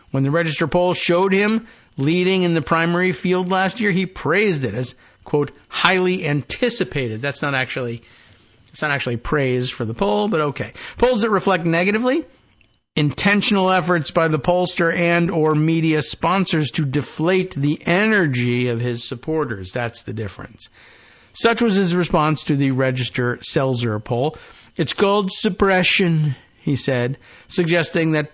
When the Register poll showed him leading in the primary field last year, he praised it as, quote, highly anticipated. It's not actually praise for the poll, but okay. Polls that reflect negatively, intentional efforts by the pollster and or media sponsors to deflate the energy of his supporters. That's the difference. Such was his response to the Register Selzer poll. It's called suppression, he said, suggesting that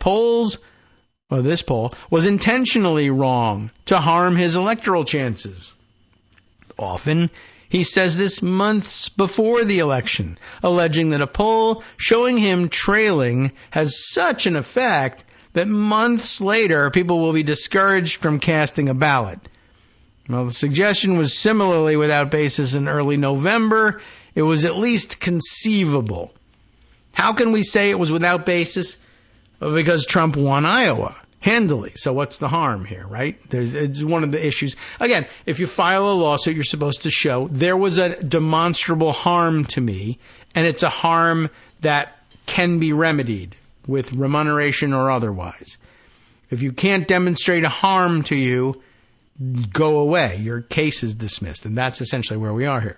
this poll was intentionally wrong to harm his electoral chances. Often, he says this months before the election, alleging that a poll showing him trailing has such an effect that months later people will be discouraged from casting a ballot. Well, the suggestion was similarly without basis in early November. It was at least conceivable. How can we say it was without basis? Well, because Trump won Iowa handily. So what's the harm here, right? It's one of the issues. Again, if you file a lawsuit, you're supposed to show there was a demonstrable harm to me, and it's a harm that can be remedied with remuneration or otherwise. If you can't demonstrate a harm to you, go away. Your case is dismissed, and that's essentially where we are here.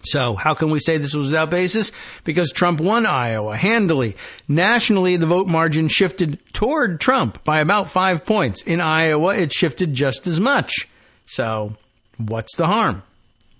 So how can we say this was without basis? Because Trump won Iowa handily. Nationally, the vote margin shifted toward Trump by about 5 points. In Iowa, it shifted just as much. So what's the harm?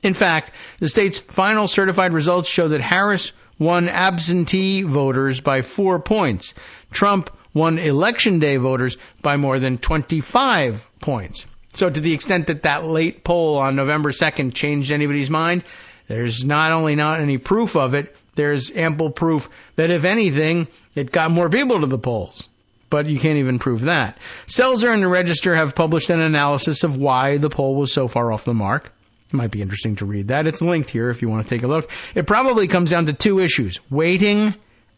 In fact, the state's final certified results show that Harris won absentee voters by 4 points. Trump won election day voters by more than 25 points. So to the extent that that late poll on November 2nd changed anybody's mind, there's not only not any proof of it, there's ample proof that, if anything, it got more people to the polls. But you can't even prove that. Selzer and the Register have published an analysis of why the poll was so far off the mark. It might be interesting to read that. It's linked here if you want to take a look. It probably comes down to two issues, weighting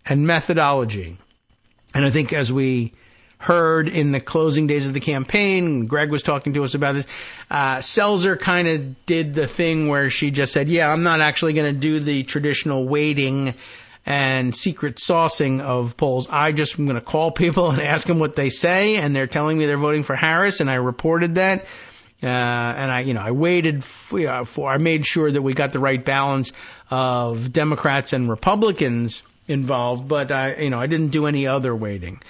and methodology. And I think as we heard in the closing days of the campaign, Greg was talking to us about this, Selzer kind of did the thing where she just said, yeah, I'm not actually going to do the traditional weighting and secret saucing of polls. I just am going to call people and ask them what they say, and they're telling me they're voting for Harris, and I reported that. And I waited I made sure that we got the right balance of Democrats and Republicans involved, but I didn't do any other weighting.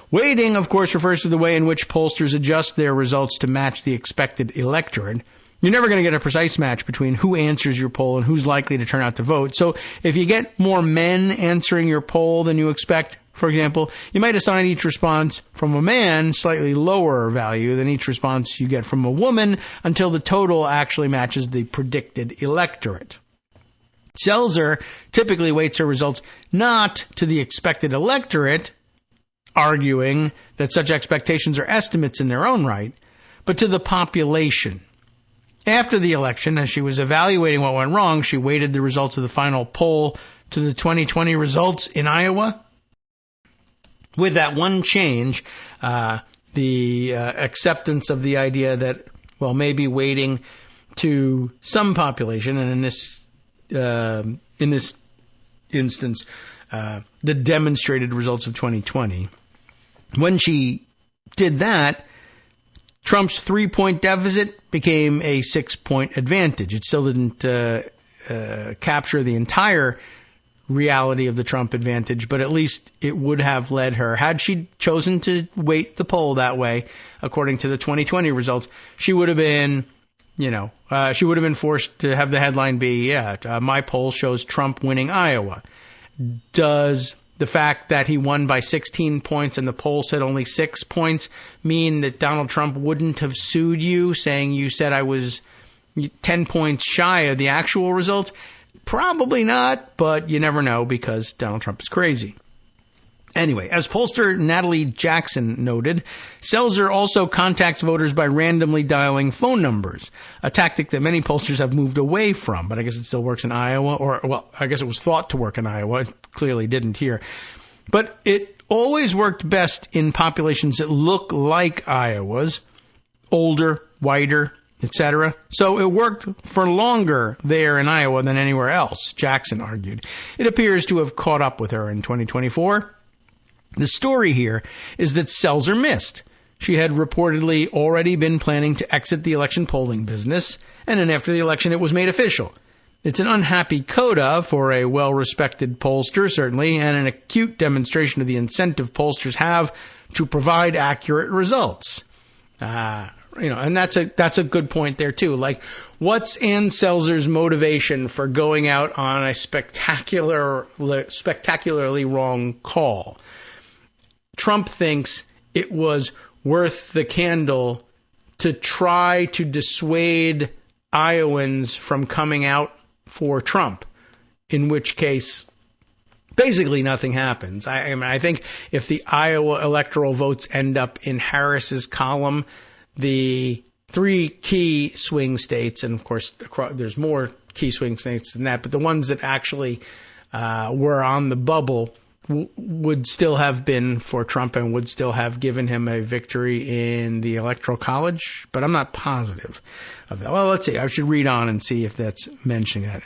Weighting, of course, refers to the way in which pollsters adjust their results to match the expected electorate. You're never going to get a precise match between who answers your poll and who's likely to turn out to vote. So if you get more men answering your poll than you expect, for example, you might assign each response from a man slightly lower value than each response you get from a woman until the total actually matches the predicted electorate. Selzer typically weights her results not to the expected electorate, arguing that such expectations are estimates in their own right, but to the population. After the election, as she was evaluating what went wrong, she weighted the results of the final poll to the 2020 results in Iowa. With that one change, the acceptance of the idea that, well, maybe weighting to some population, and in this instance, the demonstrated results of 2020. When she did that, Trump's 3-point deficit became a 6-point advantage. It still didn't capture the entire reality of the Trump advantage, but at least it would have led her. Had she chosen to weight the poll that way, according to the 2020 results, she would have been, she would have been forced to have the headline be, my poll shows Trump winning Iowa. Does the fact that he won by 16 points and the poll said only 6 points mean that Donald Trump wouldn't have sued you, saying you said I was 10 points shy of the actual results? Probably not, but you never know because Donald Trump is crazy. Anyway, as pollster Natalie Jackson noted, Selzer also contacts voters by randomly dialing phone numbers, a tactic that many pollsters have moved away from, but I guess it still works in Iowa, I guess it was thought to work in Iowa. It clearly didn't here. But it always worked best in populations that look like Iowa's, older, whiter, etc. So it worked for longer there in Iowa than anywhere else, Jackson argued. It appears to have caught up with her in 2024. The story here is that Selzer missed. She had reportedly already been planning to exit the election polling business, and then after the election it was made official. It's an unhappy coda for a well-respected pollster, certainly, and an acute demonstration of the incentive pollsters have to provide accurate results. And that's a good point there too. Like, what's Ann Selzer's motivation for going out on a spectacularly wrong call? Trump thinks it was worth the candle to try to dissuade Iowans from coming out for Trump, in which case basically nothing happens. I think if the Iowa electoral votes end up in Harris's column, the 3 key swing states, and of course there's more key swing states than that, but the ones that actually were on the bubble would still have been for Trump and would still have given him a victory in the Electoral College, but I'm not positive of that. Well, let's see. I should read on and see if that's mentioning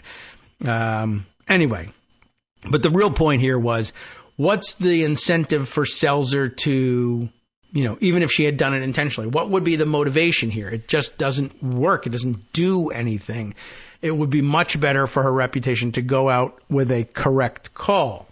that. Anyway, but the real point here was, what's the incentive for Selzer to, even if she had done it intentionally, what would be the motivation here? It just doesn't work. It doesn't do anything. It would be much better for her reputation to go out with a correct call.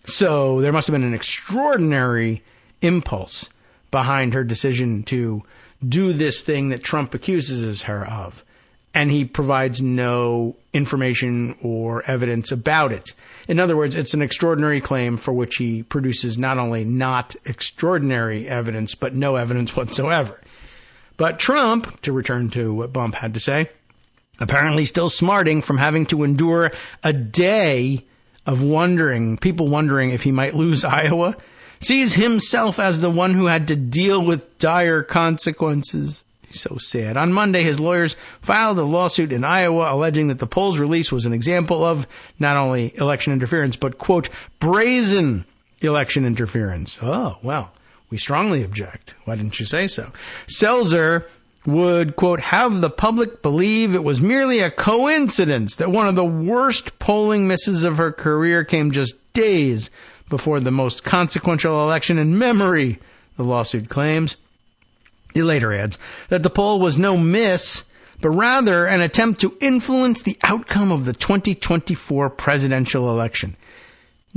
So there must have been an extraordinary impulse behind her decision to do this thing that Trump accuses her of. And he provides no information or evidence about it. In other words, it's an extraordinary claim for which he produces not only not extraordinary evidence, but no evidence whatsoever. But Trump, to return to what Bump had to say, apparently still smarting from having to endure a day of people wondering if he might lose Iowa, sees himself as the one who had to deal with dire consequences. He's so sad. On Monday, his lawyers filed a lawsuit in Iowa alleging that the poll's release was an example of not only election interference, but, quote, brazen election interference. Oh, well, we strongly object. Why didn't you say so? Selzer would, quote, have the public believe it was merely a coincidence that one of the worst polling misses of her career came just days before the most consequential election in memory, the lawsuit claims. He later adds that the poll was no miss, but rather an attempt to influence the outcome of the 2024 presidential election.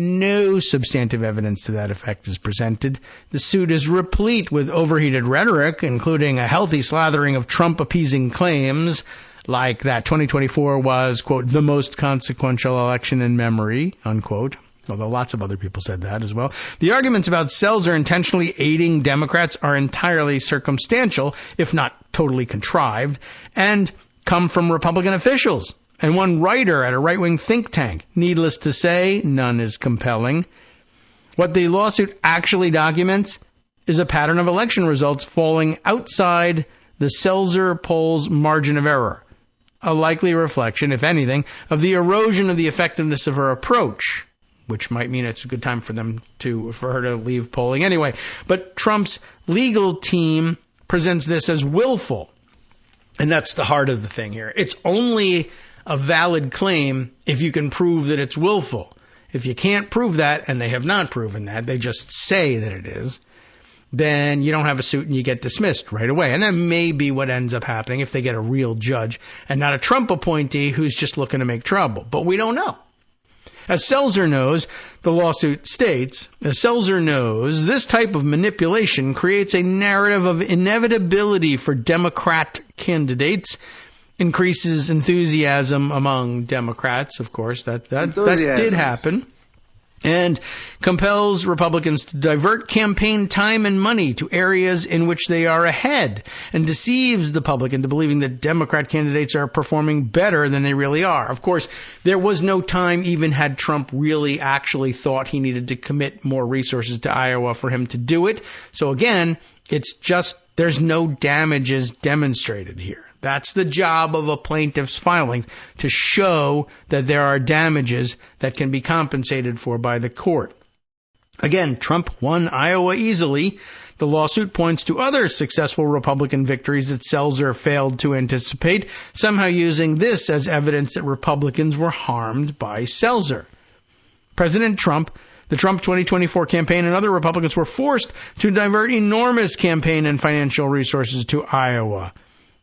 No substantive evidence to that effect is presented. The suit is replete with overheated rhetoric, including a healthy slathering of Trump-appeasing claims, like that 2024 was, quote, the most consequential election in memory, unquote. Although lots of other people said that as well. The arguments about Selzer intentionally aiding Democrats are entirely circumstantial, if not totally contrived, and come from Republican officials and one writer at a right-wing think tank. Needless to say, none is compelling. What the lawsuit actually documents is a pattern of election results falling outside the Selzer poll's margin of error, a likely reflection, if anything, of the erosion of the effectiveness of her approach, which might mean it's a good time for her to leave polling anyway. But Trump's legal team presents this as willful, and that's the heart of the thing here. It's only a valid claim if you can prove that it's willful. If you can't prove that, and they have not proven that, they just say that it is, then you don't have a suit and you get dismissed right away. And that may be what ends up happening if they get a real judge and not a Trump appointee who's just looking to make trouble. But we don't know. As Selzer knows, the lawsuit states, as Selzer knows, this type of manipulation creates a narrative of inevitability for Democrat candidates, increases enthusiasm among Democrats, of course, that did happen, and compels Republicans to divert campaign time and money to areas in which they are ahead, and deceives the public into believing that Democrat candidates are performing better than they really are. Of course, there was no time, even had Trump really actually thought he needed to commit more resources to Iowa, for him to do it. So again, it's just, there's no damages demonstrated here. That's the job of a plaintiff's filing, to show that there are damages that can be compensated for by the court. Again, Trump won Iowa easily. The lawsuit points to other successful Republican victories that Selzer failed to anticipate, somehow using this as evidence that Republicans were harmed by Selzer. President Trump, the Trump 2024 campaign, and other Republicans were forced to divert enormous campaign and financial resources to Iowa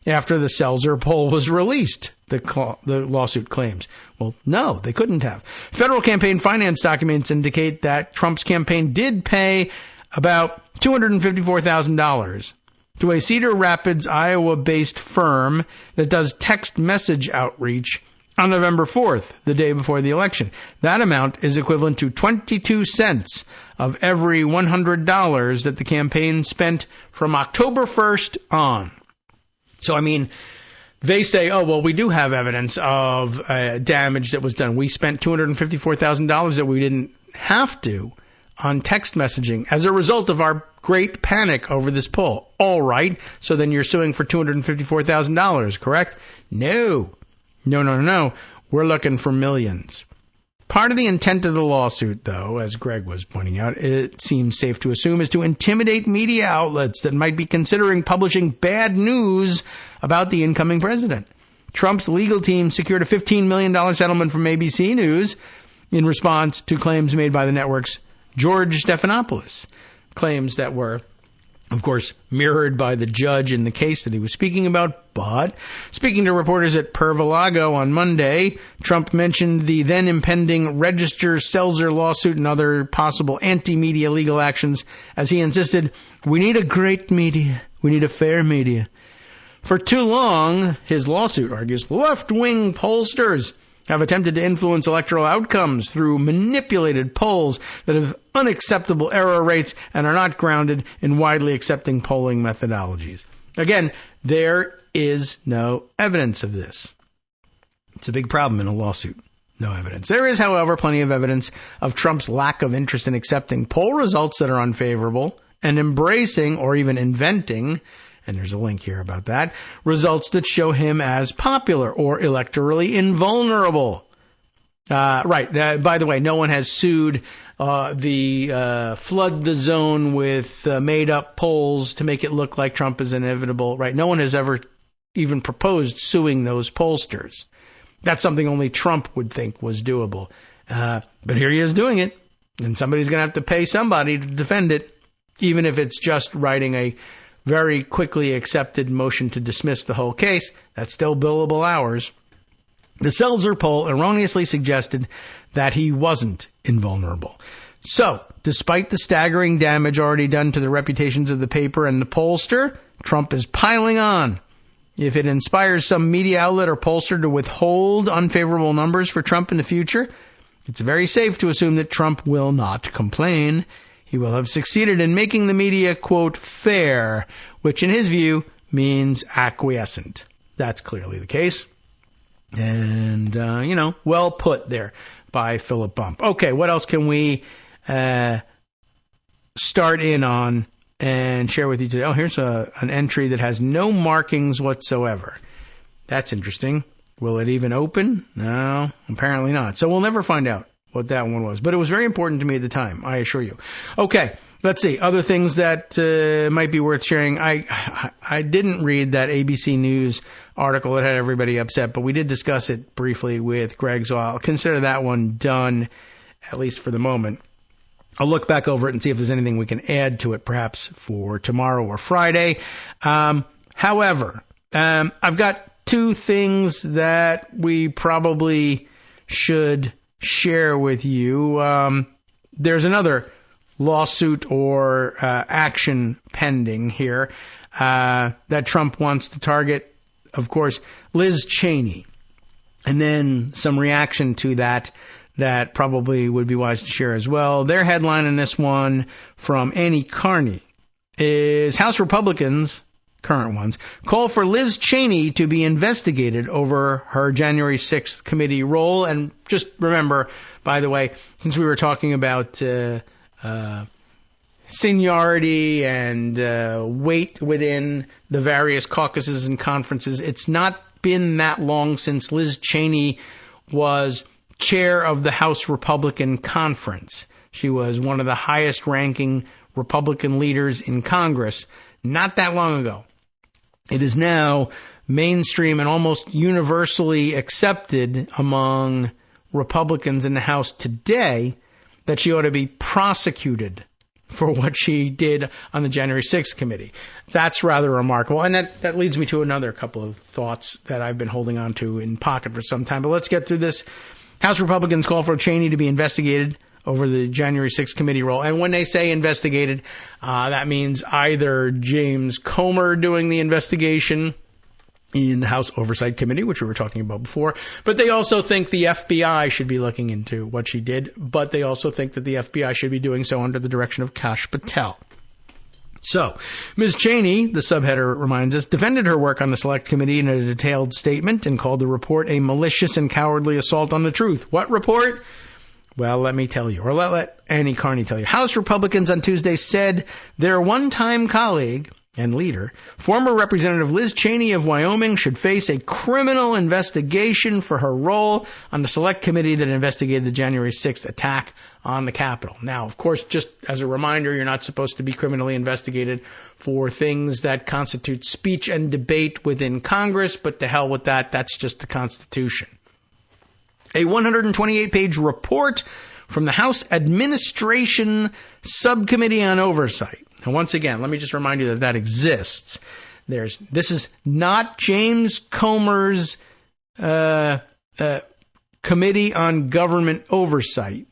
after the Selzer poll was released, the lawsuit claims. Well, no, they couldn't have. Federal campaign finance documents indicate that Trump's campaign did pay about $254,000 to a Cedar Rapids, Iowa-based firm that does text message outreach on November 4th, the day before the election. That amount is equivalent to 22 cents of every $100 that the campaign spent from October 1st on. So, I mean, they say, oh, well, we do have evidence of damage that was done. We spent $254,000 that we didn't have to on text messaging as a result of our great panic over this poll. All right. So then you're suing for $254,000, correct? No. We're looking for millions. Part of the intent of the lawsuit, though, as Greg was pointing out, it seems safe to assume, is to intimidate media outlets that might be considering publishing bad news about the incoming president. Trump's legal team secured a $15 million settlement from ABC News in response to claims made by the network's George Stephanopoulos, claims that were, of course, mirrored by the judge in the case that he was speaking about. But speaking to reporters at Per-Valago on Monday, Trump mentioned the then impending Register Selzer lawsuit and other possible anti-media legal actions, as he insisted, we need a great media. We need a fair media. For too long, his lawsuit argues, left-wing pollsters have attempted to influence electoral outcomes through manipulated polls that have unacceptable error rates and are not grounded in widely accepting polling methodologies. Again, there is no evidence of this. It's a big problem in a lawsuit. No evidence. There is, however, plenty of evidence of Trump's lack of interest in accepting poll results that are unfavorable and embracing or even inventing, and there's a link here about that, results that show him as popular or electorally invulnerable. By the way, no one has sued the flood the zone with made-up polls to make it look like Trump is inevitable. Right? No one has ever even proposed suing those pollsters. That's something only Trump would think was doable. But here he is doing it, and somebody's going to have to pay somebody to defend it, even if it's just writing a very quickly accepted motion to dismiss the whole case. That's still billable hours. The Selzer poll erroneously suggested that he wasn't invulnerable. So, despite the staggering damage already done to the reputations of the paper and the pollster, Trump is piling on. If it inspires some media outlet or pollster to withhold unfavorable numbers for Trump in the future, it's very safe to assume that Trump will not complain. He will have succeeded in making the media, quote, fair, which in his view means acquiescent. That's clearly the case. And, well put there by Philip Bump. Okay, what else can we start in on and share with you today? Oh, here's an entry that has no markings whatsoever. That's interesting. Will it even open? No, apparently not. So we'll never find out what that one was. But it was very important to me at the time, I assure you. Okay, let's see. Other things that might be worth sharing. I didn't read that ABC News article that had everybody upset, but we did discuss it briefly with Greg, so I'll consider that one done, at least for the moment. I'll look back over it and see if there's anything we can add to it, perhaps for tomorrow or Friday. However, I've got two things that we probably should share with you. There's another lawsuit or action pending here that Trump wants to target, of course, Liz Cheney. And then some reaction to that probably would be wise to share as well. Their headline in this one from Annie Carney is House Republicans, current ones, call for Liz Cheney to be investigated over her January 6th committee role. And just remember, by the way, since we were talking about seniority and weight within the various caucuses and conferences, it's not been that long since Liz Cheney was chair of the House Republican Conference. She was one of the highest ranking Republican leaders in Congress not that long ago. It is now mainstream and almost universally accepted among Republicans in the House today that she ought to be prosecuted for what she did on the January 6th committee. That's rather remarkable. And that leads me to another couple of thoughts that I've been holding on to in pocket for some time. But let's get through this. House Republicans call for Cheney to be investigated over the January 6th committee role. And when they say investigated, that means either James Comer doing the investigation in the House Oversight Committee, which we were talking about before. But they also think the FBI should be looking into what she did. But they also think that the FBI should be doing so under the direction of Kash Patel. So, Ms. Cheney, the subheader reminds us, defended her work on the Select Committee in a detailed statement and called the report a malicious and cowardly assault on the truth. What report? Well, let me tell you, or let Annie Carney tell you. House Republicans on Tuesday said their one-time colleague and leader, former Representative Liz Cheney of Wyoming, should face a criminal investigation for her role on the Select Committee that investigated the January 6th attack on the Capitol. Now, of course, just as a reminder, you're not supposed to be criminally investigated for things that constitute speech and debate within Congress, but to hell with that, that's just the Constitution. A 128-page report from the House Administration Subcommittee on Oversight. And once again, let me just remind you that exists. This is not James Comer's Committee on Government Oversight,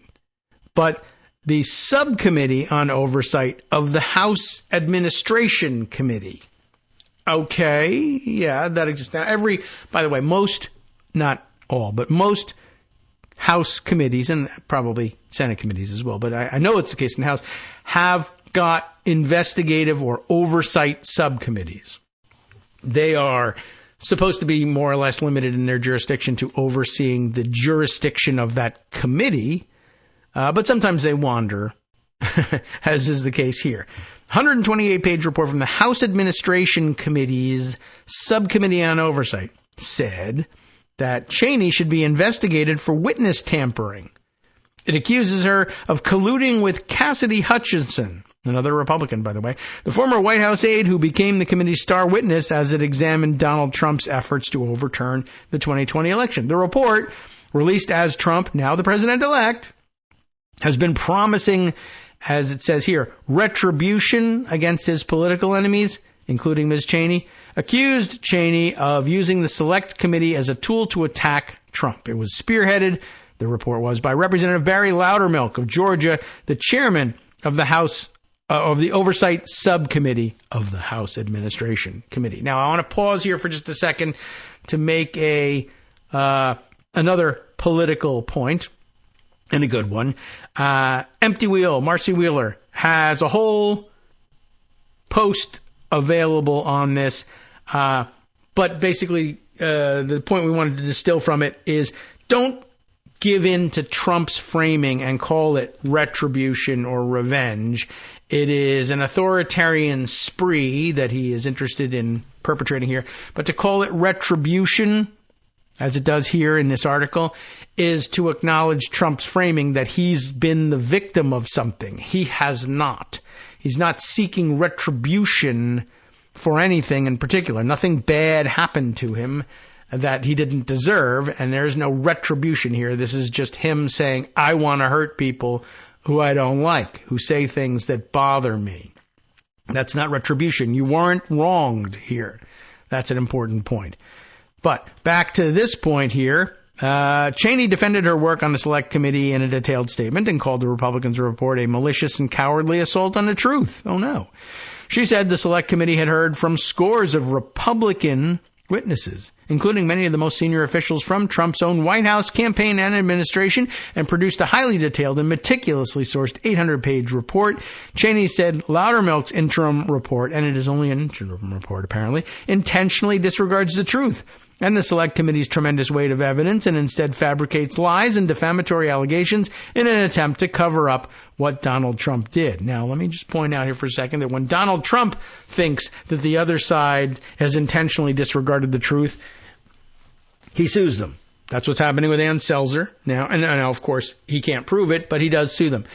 but the Subcommittee on Oversight of the House Administration Committee. Okay, yeah, that exists. Now, by the way, most, not all, but most House committees, and probably Senate committees as well, but I know it's the case in the House, have got investigative or oversight subcommittees. They are supposed to be more or less limited in their jurisdiction to overseeing the jurisdiction of that committee, but sometimes they wander, as is the case here. 128-page report from the House Administration Committee's Subcommittee on Oversight said that Cheney should be investigated for witness tampering. It accuses her of colluding with Cassidy Hutchinson, another Republican, by the way, the former White House aide who became the committee's star witness as it examined Donald Trump's efforts to overturn the 2020 election. The report, released as Trump, now the president-elect, has been promising, as it says here, retribution against his political enemies, including Ms. Cheney, accused Cheney of using the Select Committee as a tool to attack Trump. It was spearheaded, the report was, by Representative Barry Loudermilk of Georgia, the chairman of the House of the Oversight Subcommittee of the House Administration Committee. Now, I want to pause here for just a second to make another political point, and a good one. Empty Wheel, Marcy Wheeler, has a whole post available on this, but basically the point we wanted to distill from it is don't give in to Trump's framing and call it retribution or revenge. It is an authoritarian spree that he is interested in perpetrating here, but to call it retribution, as it does here in this article, is to acknowledge Trump's framing that he's been the victim of something. He has not. He's not seeking retribution for anything in particular. Nothing bad happened to him that he didn't deserve, and there's no retribution here. This is just him saying, I want to hurt people who I don't like, who say things that bother me. That's not retribution. You weren't wronged here. That's an important point. But back to this point here, Cheney defended her work on the Select Committee in a detailed statement and called the Republicans' report a malicious and cowardly assault on the truth. Oh, no. She said the Select Committee had heard from scores of Republican witnesses, including many of the most senior officials from Trump's own White House campaign and administration, and produced a highly detailed and meticulously sourced 800-page report. Cheney said Loudermilk's interim report, and it is only an interim report apparently, intentionally disregards the truth and the Select Committee's tremendous weight of evidence and instead fabricates lies and defamatory allegations in an attempt to cover up what Donald Trump did. Now, let me just point out here for a second that when Donald Trump thinks that the other side has intentionally disregarded the truth, he sues them. That's what's happening with Ann Selzer now. And now, of course, he can't prove it, but he does sue them.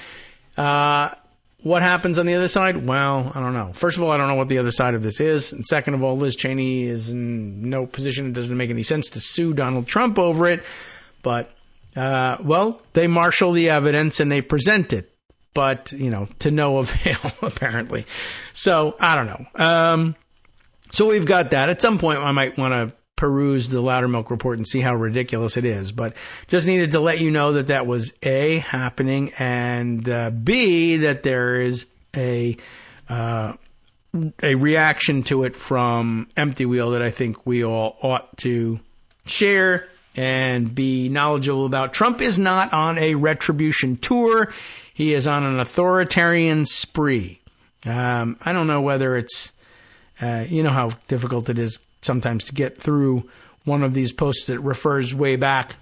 What happens on the other side? Well, I don't know. First of all, I don't know what the other side of this is. And second of all, Liz Cheney is in no position. It doesn't make any sense to sue Donald Trump over it. But, well, they marshal the evidence and they present it. But, to no avail, apparently. So, I don't know. So we've got that. At some point, I might want to peruse the Loudermilk report and see how ridiculous it is. But just needed to let you know that that was A, happening, and B, that there is a reaction to it from Empty Wheel that I think we all ought to share and be knowledgeable about. Trump is not on a retribution tour. He is on an authoritarian spree. I don't know whether it's, you know how difficult it is sometimes to get through one of these posts that refers way back.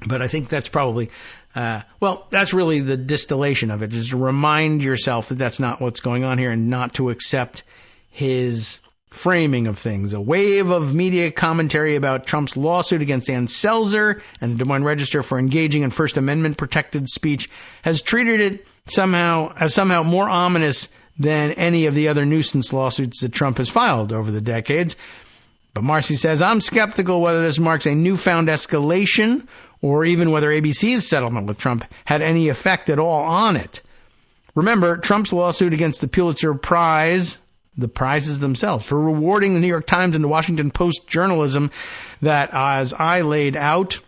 But I think that's probably, that's really the distillation of it, is to remind yourself that that's not what's going on here and not to accept his framing of things. A wave of media commentary about Trump's lawsuit against Ann Selzer and the Des Moines Register for engaging in First Amendment protected speech has treated it somehow more ominous than any of the other nuisance lawsuits that Trump has filed over the decades. But Marcy says, I'm skeptical whether this marks a newfound escalation or even whether ABC's settlement with Trump had any effect at all on it. Remember, Trump's lawsuit against the Pulitzer Prize, the prizes themselves, for rewarding the New York Times and the Washington Post journalism that, as I laid out,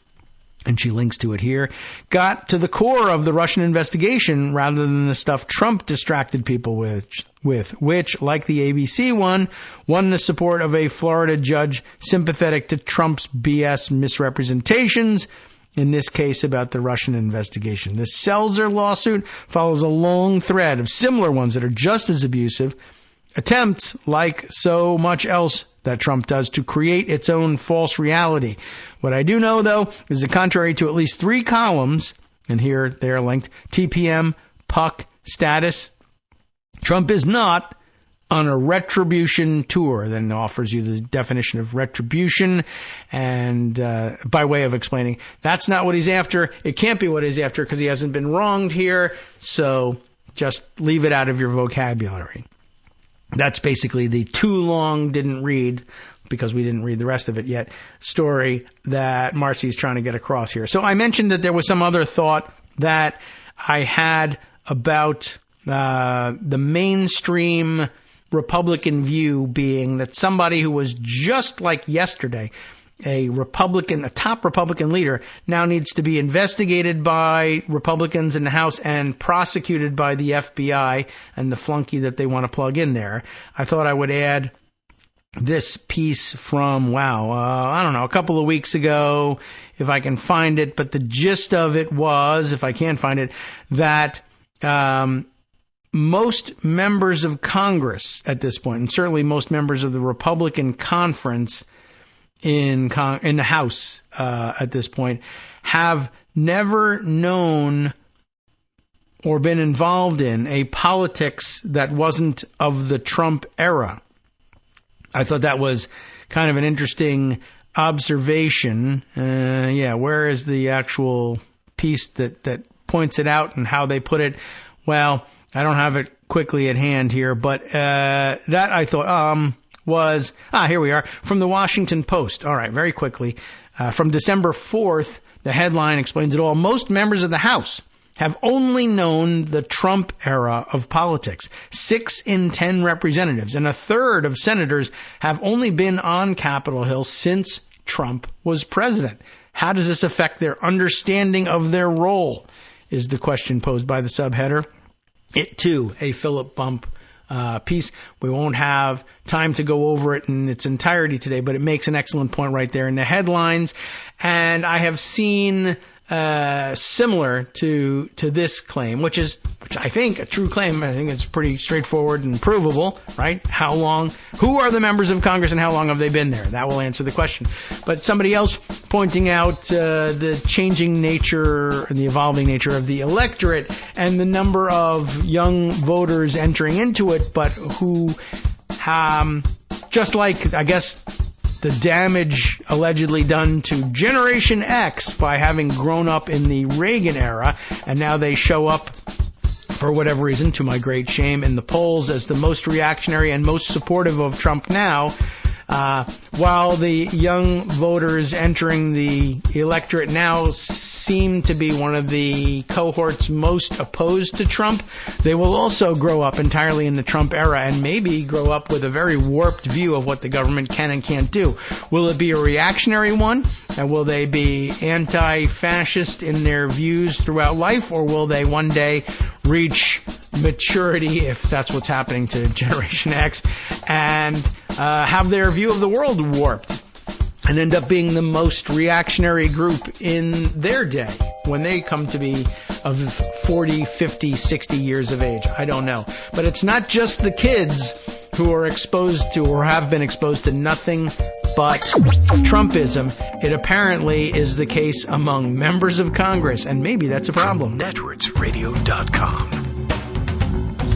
and she links to it here, got to the core of the Russian investigation rather than the stuff Trump distracted people with, which, like the ABC one, won the support of a Florida judge sympathetic to Trump's BS misrepresentations, in this case about the Russian investigation. The Selzer lawsuit follows a long thread of similar ones that are just as abusive, attempts, like so much else that Trump does, to create its own false reality. What I do know, though, is that contrary to at least 3 columns, and here they are linked, TPM, Puck, Status, Trump is not on a retribution tour. Then offers you the definition of retribution, and by way of explaining, that's not what he's after. It can't be what he's after because he hasn't been wronged here, so just leave it out of your vocabulary. That's basically the too long didn't read, because we didn't read the rest of it yet, story that Marcy's trying to get across here. So I mentioned that there was some other thought that I had about the mainstream Republican view being that somebody who was just like yesterday, a top Republican leader, now needs to be investigated by Republicans in the House and prosecuted by the FBI and the flunky that they want to plug in there. I thought I would add this piece from, I don't know, a couple of weeks ago, if I can find it, but the gist of it was, if I can find it, that most members of Congress at this point, and certainly most members of the Republican conference in the House at this point, have never known or been involved in a politics that wasn't of the Trump era. I thought that was kind of an interesting observation. Where is the actual piece that points it out and how they put it? Well, I don't have it quickly at hand here, but that I thought was, here we are, from the Washington Post. All right, very quickly. From December 4th, the headline explains it all. Most members of the House have only known the Trump era of politics. 6 in 10 representatives and a third of senators have only been on Capitol Hill since Trump was president. How does this affect their understanding of their role, is the question posed by the subheader. It, too, a Philip Bump piece. We won't have time to go over it in its entirety today, but it makes an excellent point right there in the headlines. And I have seen similar to this claim, which I think a true claim. I think it's pretty straightforward and provable, right? Who are the members of Congress and how long have they been there? That will answer the question. But somebody else pointing out the changing nature and the evolving nature of the electorate and the number of young voters entering into it, but who, just like, I guess, the damage allegedly done to Generation X by having grown up in the Reagan era, and now they show up, for whatever reason, to my great shame, in the polls as the most reactionary and most supportive of Trump now, while the young voters entering the electorate now seem to be one of the cohorts most opposed to Trump, they will also grow up entirely in the Trump era and maybe grow up with a very warped view of what the government can and can't do. Will it be a reactionary one? And will they be anti-fascist in their views throughout life? Or will they one day reach maturity, if that's what's happening to Generation X, and have their view of the world warped and end up being the most reactionary group in their day when they come to be of 40, 50, 60 years of age? I don't know. But it's not just the kids who are exposed to or have been exposed to nothing but Trumpism. It apparently is the case among members of Congress, and maybe that's a problem. NetworksRadio.com.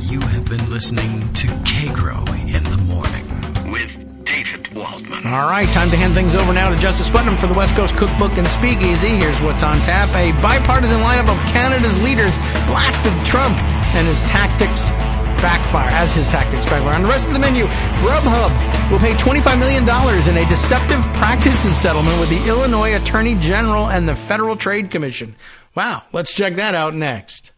You have been listening to Kagro in the Morning with David Waldman. All right, time to hand things over now to Justice Putnam for the West Coast Cookbook and Speakeasy. Here's what's on tap. A bipartisan lineup of Canada's leaders blasted Trump and his tactics backfire. On the rest of the menu, Grubhub will pay $25 million in a deceptive practices settlement with the Illinois Attorney General and the Federal Trade Commission. Wow, let's check that out next.